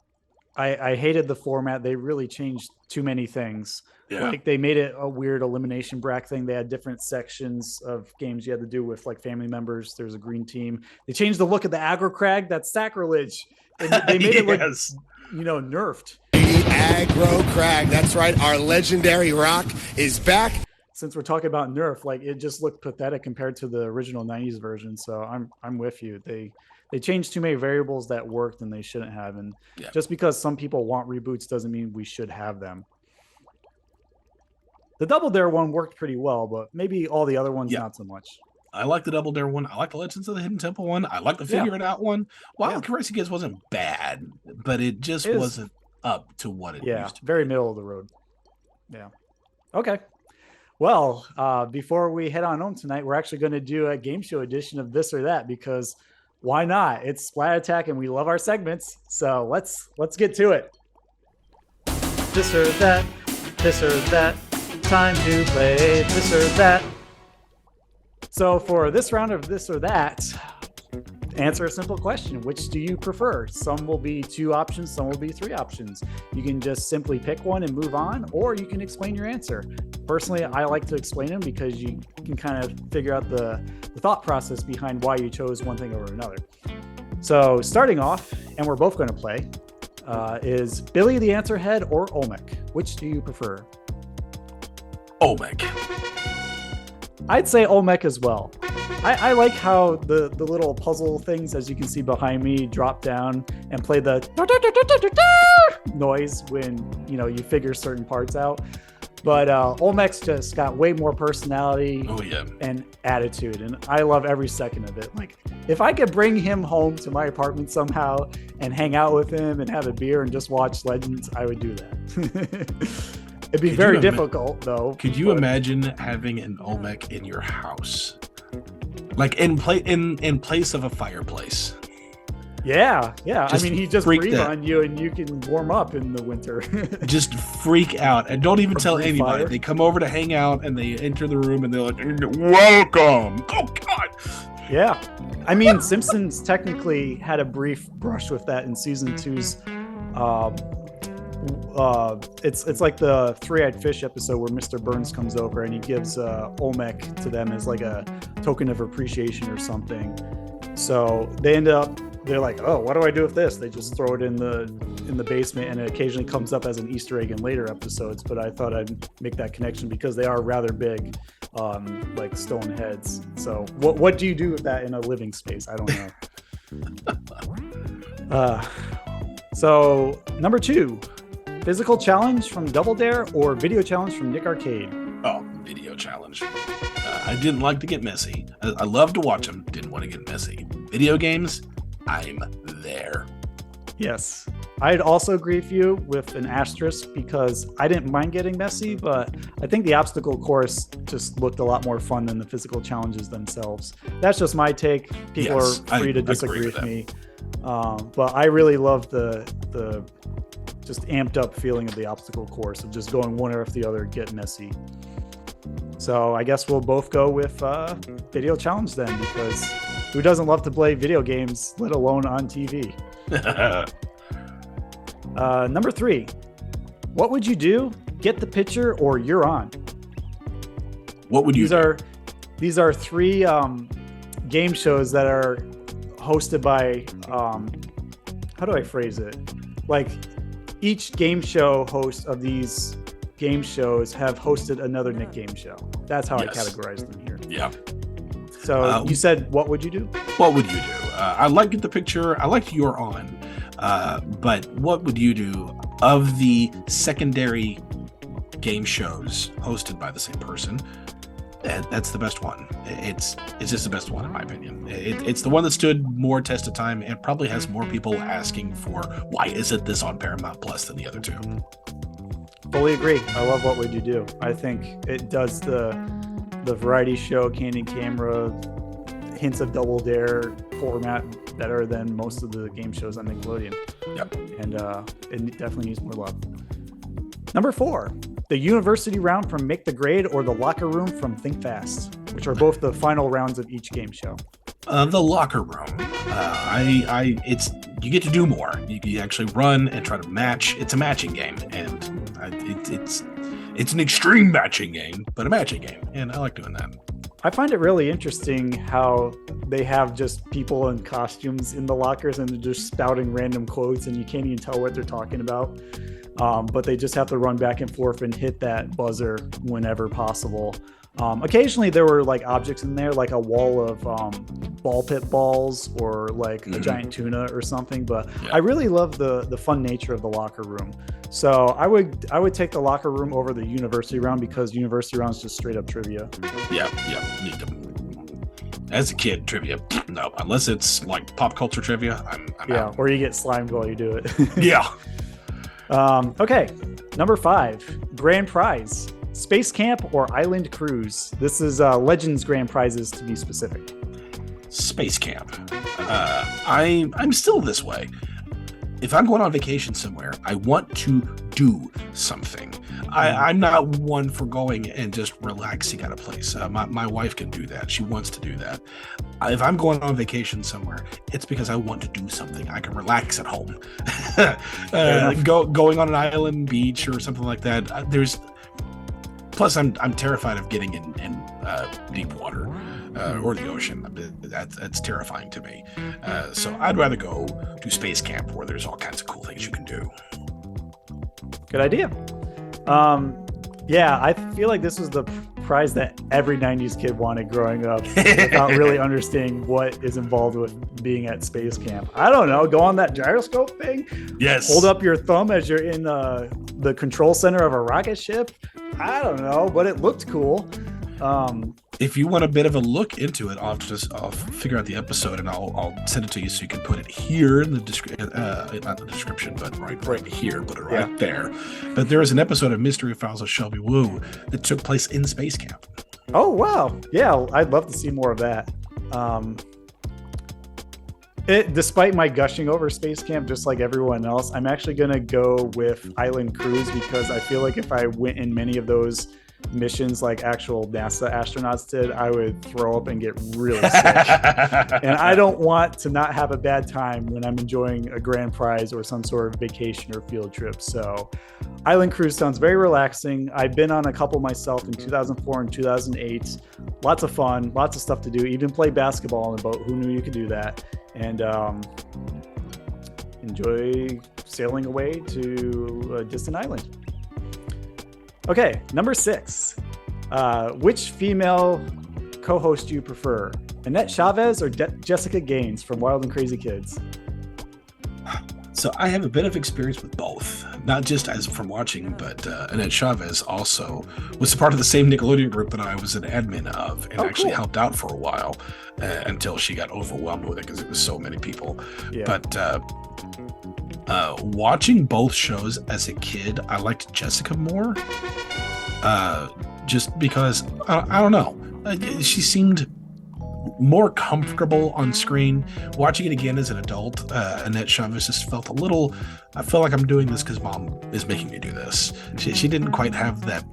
I hated the format. They really changed too many things. Yeah. Like they made it a weird elimination bracket thing. They had different sections of games you had to do with like family members. There's a green team. They changed the look of the Aggro Crag. That's sacrilege. And they made it look, nerfed. Aggro Crag. That's right. Our legendary rock is back. Since we're talking about nerf, like it just looked pathetic compared to the original 90s version. So I'm with you. They changed too many variables that worked and they shouldn't have. And just because some people want reboots doesn't mean we should have them. The Double Dare one worked pretty well, but maybe all the other ones not so much. I like the Double Dare one. I like the Legends of the Hidden Temple one. I like the Figure It Out one. Wild Crazy Kids wasn't bad, but it just wasn't up to what it used to be. Very middle of the road. Yeah. Okay. Well, before we head on home tonight, we're actually going to do a game show edition of This or That because why not? It's Splat Attack and we love our segments. So let's get to it. This or that. This or that. Time to play This or That. So for this round of This or That, answer a simple question. Which do you prefer? Some will be 2 options, some will be 3 options. You can just simply pick one and move on, or you can explain your answer. Personally, I like to explain them because you can kind of figure out the thought process behind why you chose one thing over another. So starting off, and we're both going to play, is Billy the Answer Head or Olmec? Which do you prefer? Olmec. I'd say Olmec as well. I like how the little puzzle things, as you can see behind me, drop down and play the noise when you figure certain parts out. But Olmec's just got way more personality and attitude, and I love every second of it. Like, if I could bring him home to my apartment somehow and hang out with him and have a beer and just watch Legends, I would do that. It'd be very difficult, though. Could you imagine having an Olmec in your house? Like in place of a fireplace? Yeah. I mean, he just breathes out on you and you can warm up in the winter. Just freak out and don't even tell anybody. Fire. They come over to hang out and they enter the room and they're like, welcome. Oh, God. Yeah. I mean, Simpsons technically had a brief brush with that in season 2's. It's like the Three-Eyed Fish episode where Mr. Burns comes over and he gives Olmec to them as like a token of appreciation or something. So they're like, oh, what do I do with this? They just throw it in the basement, and it occasionally comes up as an Easter egg in later episodes. But I thought I'd make that connection because they are rather big, like stone heads. So what do you do with that in a living space? I don't know. So number 2. Physical challenge from Double Dare or video challenge from Nick Arcade? Oh, video challenge. I didn't like to get messy. I love to watch them. Didn't want to get messy. Video games, I'm there. Yes. I'd also agree with you with an asterisk because I didn't mind getting messy, but I think the obstacle course just looked a lot more fun than the physical challenges themselves. That's just my take. People are free to disagree with me. But I really love the just amped up feeling of the obstacle course of just going one after the other, get messy. So I guess we'll both go with video challenge then, because who doesn't love to play video games, let alone on TV? Number 3, what would you do? Get the picture or you're on? What would you do? These are 3 game shows that are hosted by, how do I phrase it? Like, each game show host of these game shows have hosted another Nick game show. That's how I categorize them here. Yeah. So you said, what would you do? What would you do? I like Get the Picture. I like You're On. But what would you do of the secondary game shows hosted by the same person, that's the best one. It's just the best one in my opinion. It's the one that stood more test of time and probably has more people asking for why isn't this on Paramount Plus than the other two. Fully agree. I love What Would You Do? I think it does the variety show, candid camera, hints of Double Dare format better than most of the game shows on Nickelodeon. Yep. And it definitely needs more love. Number 4, the university round from Make the Grade or the locker room from Think Fast, which are both the final rounds of each game show. The locker room. You get to do more. You actually run and try to match. It's a matching game, and it's an extreme matching game, but a matching game, and I like doing that. I find it really interesting how they have just people in costumes in the lockers and they're just spouting random quotes and you can't even tell what they're talking about. But they just have to run back and forth and hit that buzzer whenever possible. Occasionally there were like objects in there, like a wall of ball pit balls or like a giant tuna or something. But I really love the fun nature of the locker room. So I would take the locker room over the university round because university round is just straight up trivia. Yeah. As a kid, trivia, no, unless it's like pop culture trivia, I'm out. Or you get slimed while you do it. Yeah. Okay, number 5, grand prize. Space Camp or Island Cruise. This is Legends grand prizes to be specific. Space Camp. I'm still this way. If I'm going on vacation somewhere, I want to do something. I'm not one for going and just relaxing at a place. My wife can do that. She wants to do that. If I'm going on vacation somewhere, it's because I want to do something. I can relax at home. Going on an island, beach, or something like that. Plus, I'm terrified of getting in deep water or the ocean. That's terrifying to me. So I'd rather go to Space Camp where there's all kinds of cool things you can do. Good idea. I feel like this was the prize that every 90s kid wanted growing up without really understanding what is involved with being at Space Camp. I don't know. Go on that gyroscope thing. Yes. Hold up your thumb as you're in the control center of a rocket ship. I don't know, but it looked cool. If you want a bit of a look into it, I'll figure out the episode and I'll send it to you so you can put it here in the description, not the description, but right here, put it right there. But there is an episode of Mystery Files of Shelby Woo that took place in Space Camp. Oh, wow. Yeah, I'd love to see more of that. Despite my gushing over Space Camp, just like everyone else, I'm actually going to go with Island Cruise because I feel like if I went in many of those missions like actual NASA astronauts did, I would throw up and get really sick. And I don't want to not have a bad time when I'm enjoying a grand prize or some sort of vacation or field trip. So Island Cruise sounds very relaxing. I've been on a couple myself in 2004 and 2008. Lots of fun, lots of stuff to do, even play basketball on the boat. Who knew you could do that? And enjoy sailing away to a distant island. Okay, number 6. Which female co-host do you prefer? Annette Chavez or Jessica Gaines from Wild and Crazy Kids? So I have a bit of experience with both, not just as from watching, but Annette Chavez also was a part of the same Nickelodeon group that I was an admin of and actually helped out for a while until she got overwhelmed with it because it was so many people. Yeah. But watching both shows as a kid, I liked Jessica more just because, I don't know, she seemed more comfortable on screen. Watching it again as an adult, Annette Chavez just felt a little, I feel like I'm doing this because mom is making me do this. She didn't quite have that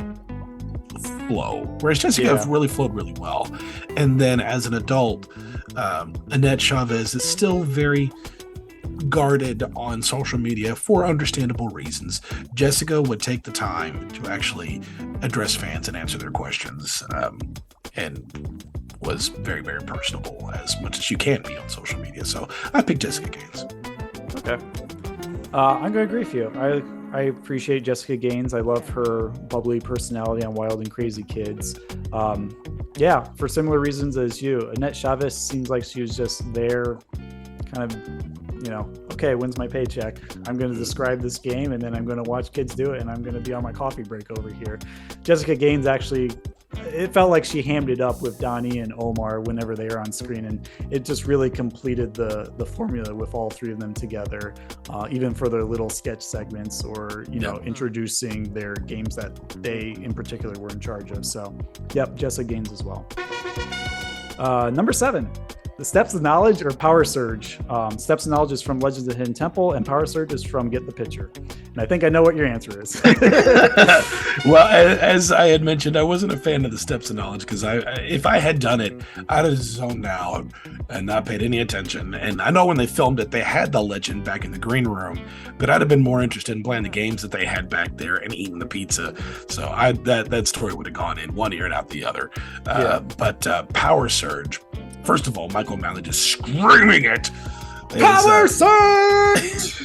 flow, whereas Jessica really flowed really well. And then as an adult, Annette Chavez is still very guarded on social media for understandable reasons. Jessica would take the time to actually address fans and answer their questions, and was very, very personable, as much as you can be on social media. So I picked Jessica Gaines. Okay. I'm going to agree with you. I appreciate Jessica Gaines. I love her bubbly personality on Wild and Crazy Kids. For similar reasons as you. Annette Chavez seems like she was just there kind of okay, when's my paycheck? I'm going to describe this game, and then I'm going to watch kids do it, and I'm going to be on my coffee break over here. Jessica Gaines actually, it felt like she hammed it up with Donnie and Omar whenever they were on screen, and it just really completed the formula with all three of them together, even for their little sketch segments or introducing their games that they in particular were in charge of. So yep, Jessica Gaines as well. Number 7, the Steps of Knowledge or Power Surge. Steps of Knowledge is from Legends of the Hidden Temple, and Power Surge is from Get the Picture. And I think I know what your answer is. Well, as I had mentioned, I wasn't a fan of the Steps of Knowledge because if I had done it, I'd have zoned out and not paid any attention. And I know when they filmed it, they had the legend back in the green room, but I'd have been more interested in playing the games that they had back there and eating the pizza. So that story would have gone in one ear and out the other. But Power Surge, first of all, Michael O'Malley just screaming it. Power Surge!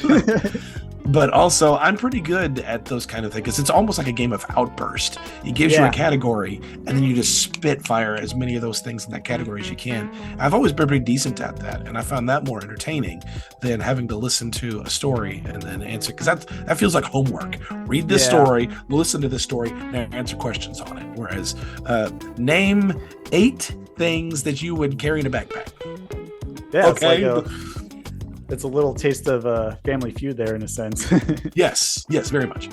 But also, I'm pretty good at those kind of things because it's almost like a game of Outburst. It gives you a category, and then you just spit fire as many of those things in that category as you can. I've always been pretty decent at that, and I found that more entertaining than having to listen to a story and then answer, because that feels like homework. Read this story, listen to this story, and answer questions on it. Whereas, name 8 things that you would carry in a backpack. Yeah, okay. It's a little taste of Family Feud there in a sense. Yes, very much.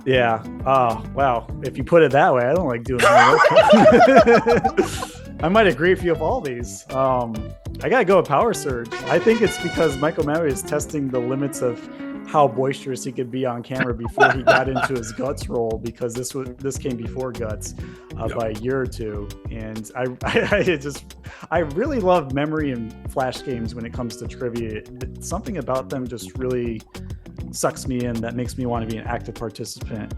Yeah. Oh, wow. If you put it that way, I don't like doing that. I might agree with you of all these. I got to go with Power Surge. I think it's because Michael O'Malley is testing the limits of how boisterous he could be on camera before he got into his Guts role, because this came before Guts by a year or two. And I really love memory and flash games when it comes to trivia. Something about them just really sucks me in, that makes me want to be an active participant.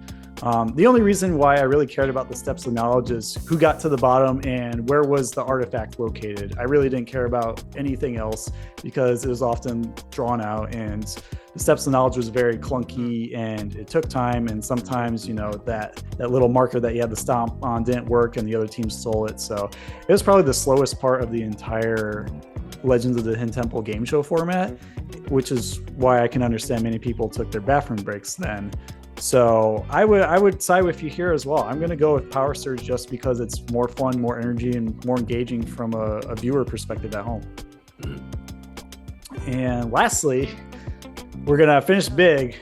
The only reason why I really cared about the Steps of Knowledge is who got to the bottom and where was the artifact located. I really didn't care about anything else because it was often drawn out, and the Steps of Knowledge was very clunky and it took time, and sometimes that little marker that you had to stomp on didn't work and the other team stole it. So it was probably the slowest part of the entire Legends of the Hidden Temple game show format, which is why I can understand many people took their bathroom breaks then. So I would side with you here as well. I'm going to go with Power Surge just because it's more fun, more energy, and more engaging from a viewer perspective at home. And lastly, we're going to finish big.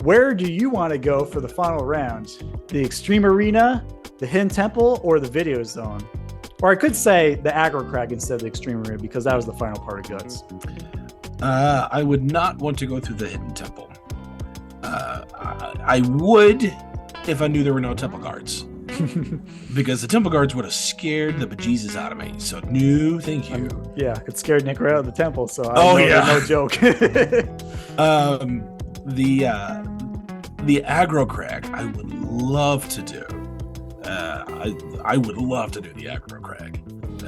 Where do you want to go for the final round? The Extreme Arena, the Hidden Temple, or the Video Zone? Or I could say the Aggro Crag instead of the Extreme Arena, because that was the final part of Guts. I would not want to go through the Hidden Temple. I would if I knew there were no temple guards. Because the temple guards would have scared the bejesus out of me. So no, thank you. Yeah, it scared Nick right out of the temple. So no joke. The Aggro Crag, I would love to do. I would love to do the Aggro Crag.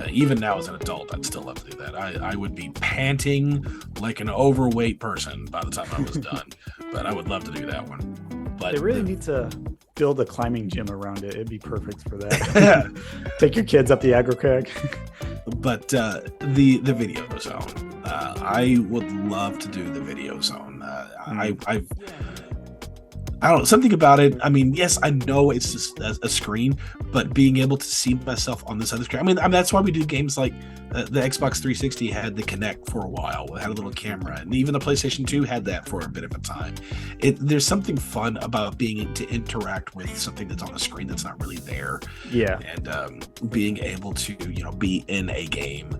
Even now as an adult, I'd still love to do that. I would be panting like an overweight person by the time I was done. But I would love to do that one. But they really need to build a climbing gym around it. It'd be perfect for that. Take your kids up the Aggro Crag. But the video zone, I would love to do the video zone. I don't know, something about it. I mean, yes, I know it's just a screen, but being able to see myself on this other screen. I mean that's why we do games like the Xbox 360 had the Kinect for a while. It had a little camera, and even the PlayStation 2 had that for a bit of a time. There's something fun about being able to interact with something that's on the screen that's not really there. Yeah, and being able to be in a game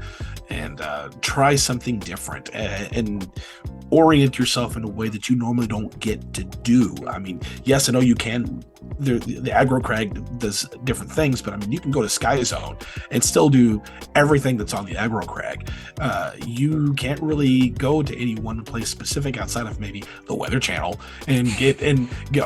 and try something different and orient yourself in a way that you normally don't get to do. I mean, yes, I know you can. The Aggro Crag does different things, but I mean, you can go to Sky Zone and still do everything that's on the Aggro Crag. You can't really go to any one place specific outside of maybe the Weather Channel and get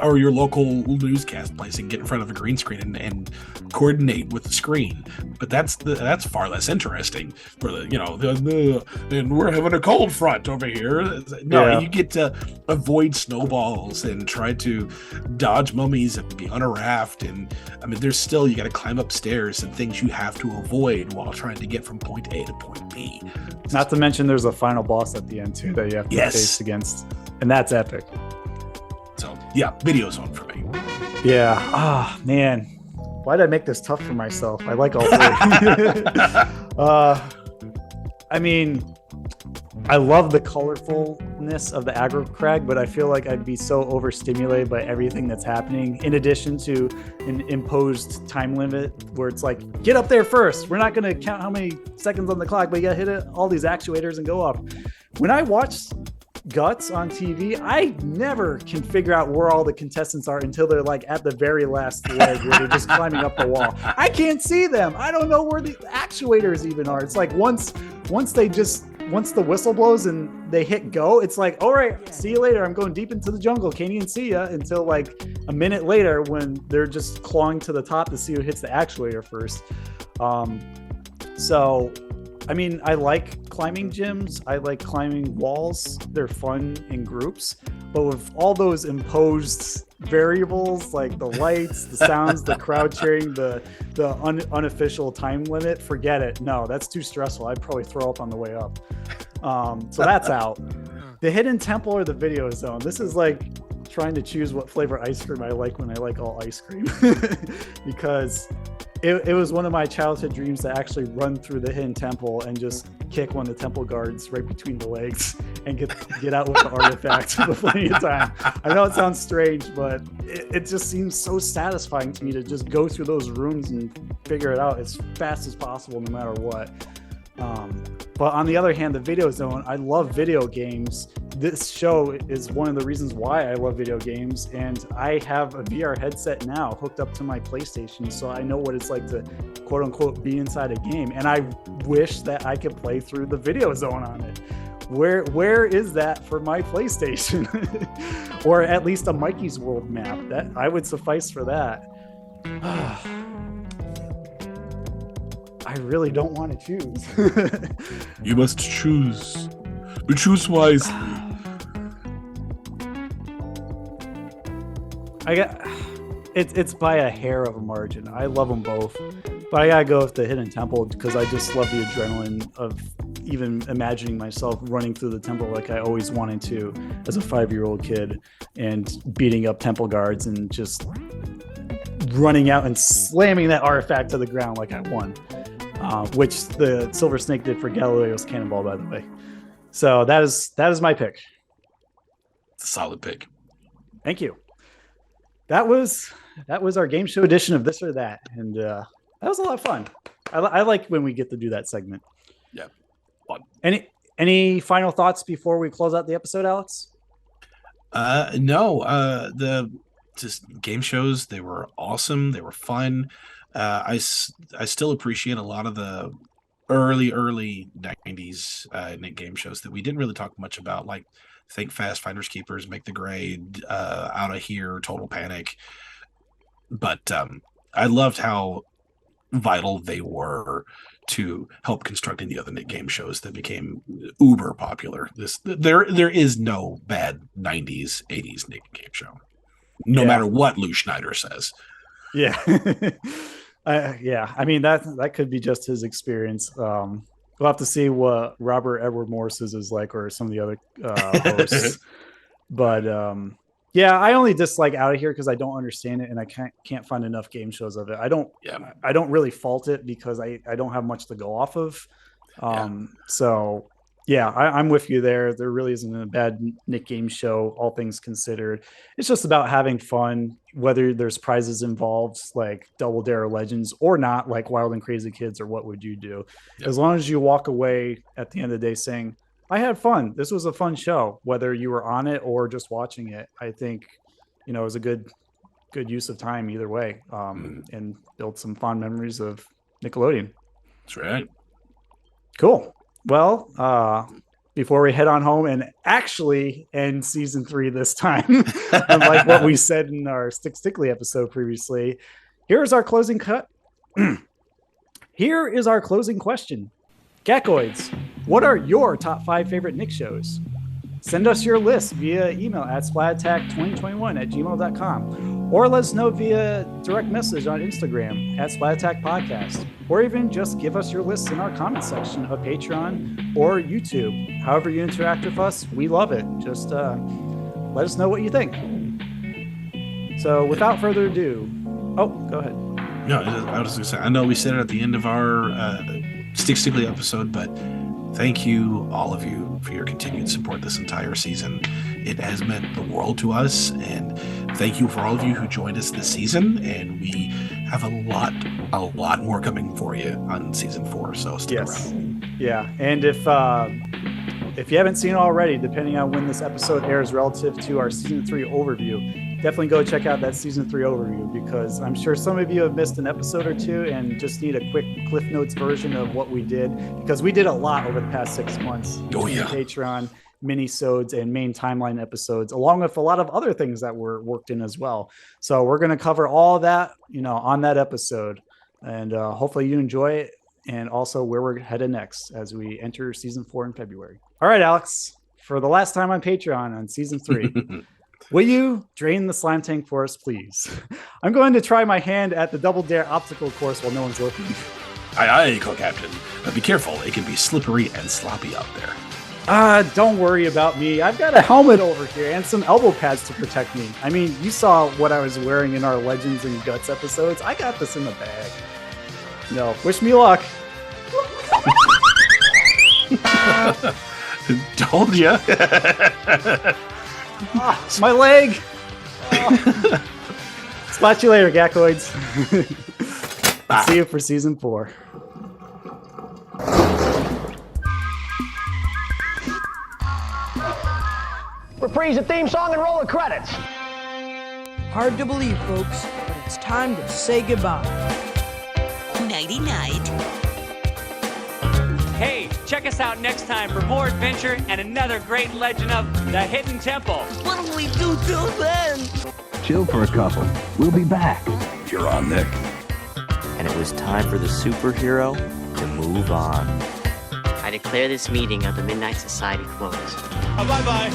or your local newscast place and get in front of a green screen and coordinate with the screen. But that's far less interesting. For and we're having a cold front over here. No, you get to avoid snowballs and try to dodge mummies and be on a raft. And I mean, there's still, you got to climb up stairs and things you have to avoid while trying to get from point A to point B. Not to mention there's a final boss at the end too that you have to face against. And that's epic. So yeah, Video Zone for me. Yeah. Oh man. Why did I make this tough for myself? I like all three. I mean, I love the colorfulness of the Aggro Crag, but I feel like I'd be so overstimulated by everything that's happening, in addition to an imposed time limit where it's like, get up there first. We're not going to count how many seconds on the clock, but you got to hit all these actuators and go up. When I watch Guts on TV, I never can figure out where all the contestants are until they're like at the very last leg where they're just climbing up the wall. I can't see them. I don't know where the actuators even are. It's like once the whistle blows and they hit go, it's like, all right, see you later. I'm going deep into the jungle. Can't even see ya until like a minute later when they're just clawing to the top to see who hits the actuator first. So I mean, I like climbing gyms. I like climbing walls. They're fun in groups. But with all those imposed variables, like the lights, the sounds, the crowd cheering, the unofficial time limit, forget it. No, that's too stressful. I'd probably throw up on the way up. So that's out. The Hidden Temple or the Video Zone. This is like trying to choose what flavor ice cream I like when I like all ice cream. Because it was one of my childhood dreams to actually run through the Hidden Temple and just kick one of the temple guards right between the legs and get out with the artifact with plenty of time. I know it sounds strange, but it just seems so satisfying to me to just go through those rooms and figure it out as fast as possible, no matter what. But on the other hand, the Video Zone, I love video games. This show is one of the reasons why I love video games, and I have a VR headset now hooked up to my PlayStation, so I know what it's like to quote unquote be inside a game, and I wish that I could play through the Video Zone on it. Where is that for my PlayStation? Or at least a Mikey's World map. That I would suffice for that. I really don't want to choose. You must choose. But choose wisely. It's by a hair of a margin. I love them both, but I gotta go with the Hidden Temple because I just love the adrenaline of even imagining myself running through the temple like I always wanted to as a 5-year-old kid and beating up temple guards and just running out and slamming that artifact to the ground like I won. Which the Silver Snake did for Galileo's Cannonball, by the way. So that is my pick. It's a solid pick. Thank you. That was our game show edition of This or That, and that was a lot of fun. I like when we get to do that segment. Yeah, fun. Any final thoughts before we close out the episode, Alex? No. The just game shows, they were awesome. They were fun. I still appreciate a lot of the early 90s Nick game shows that we didn't really talk much about, like Think Fast, Finders Keepers, Make the Grade, Out of Here, Total Panic. But I loved how vital they were to help constructing the other Nick game shows that became uber popular. There is no bad 90s, 80s Nick game show, no matter what Lou Schneider says. Yeah. Yeah, I mean that could be just his experience. We'll have to see what Robert Edward Morris's is like, or some of the other hosts. But yeah, I only dislike Out of Here because I don't understand it, and I can't find enough game shows of it. I don't really fault it because I don't have much to go off of. So yeah, I'm with you there. There really isn't a bad Nick game show, all things considered. It's just about having fun, whether there's prizes involved, like Double Dare Legends, or not, like Wild and Crazy Kids or What Would You Do? Yep. As long as you walk away at the end of the day saying, I had fun. This was a fun show, whether you were on it or just watching it. I think, it was a good use of time either way, and built some fond memories of Nickelodeon. That's right. Cool. Well, before we head on home and actually end season 3 this time, unlike what we said in our Stick Stickly episode previously, here's our closing cut. Here is our closing question. Gakoids, what are your top 5 favorite Nick shows? send us your list via email at splatattack2021@gmail.com, or let us know via direct message on Instagram at splatattackpodcast, or even just give us your list in our comment section of Patreon or YouTube. However you interact with us, we love it. Just let us know what you think. So without further ado, go ahead. No, I was going to say, I know we said it at the end of our Stickly episode, but thank you, all of you, for your continued support this entire season. It has meant the world to us, and thank you for all of you who joined us this season, and we have a lot more coming for you on season 4, so stick around. Yeah, and if you haven't seen it already, depending on when this episode airs relative to our season 3 overview, definitely go check out that season 3 overview, because I'm sure some of you have missed an episode or two and just need a quick Cliff Notes version of what we did, because we did a lot over the past 6 months. Patreon, mini-sodes, and main timeline episodes, along with a lot of other things that were worked in as well. So we're going to cover all that, on that episode, and hopefully you enjoy it, and also where we're headed next as we enter season 4 in February. All right, Alex, for the last time on Patreon on season 3, will you drain the slime tank for us, please? I'm going to try my hand at the Double Dare obstacle course while no one's looking. Aye, aye, co-captain. Be careful, it can be slippery and sloppy out there. Don't worry about me. I've got a helmet over here and some elbow pads to protect me. I mean, you saw what I was wearing in our Legends and Guts episodes. I got this in the bag. No, wish me luck. Told ya. My leg. Spot you later, Gakoids. See you for season 4. Reprise the theme song and roll the credits. Hard to believe, folks, but it's time to say goodbye. Nighty-night. Hey, check us out next time for more adventure and another great legend of the Hidden Temple. What'll we do till then? Chill for a couple. We'll be back. You're on, Nick. And it was time for the superhero to move on. I declare this meeting of the Midnight Society closed. Bye-bye.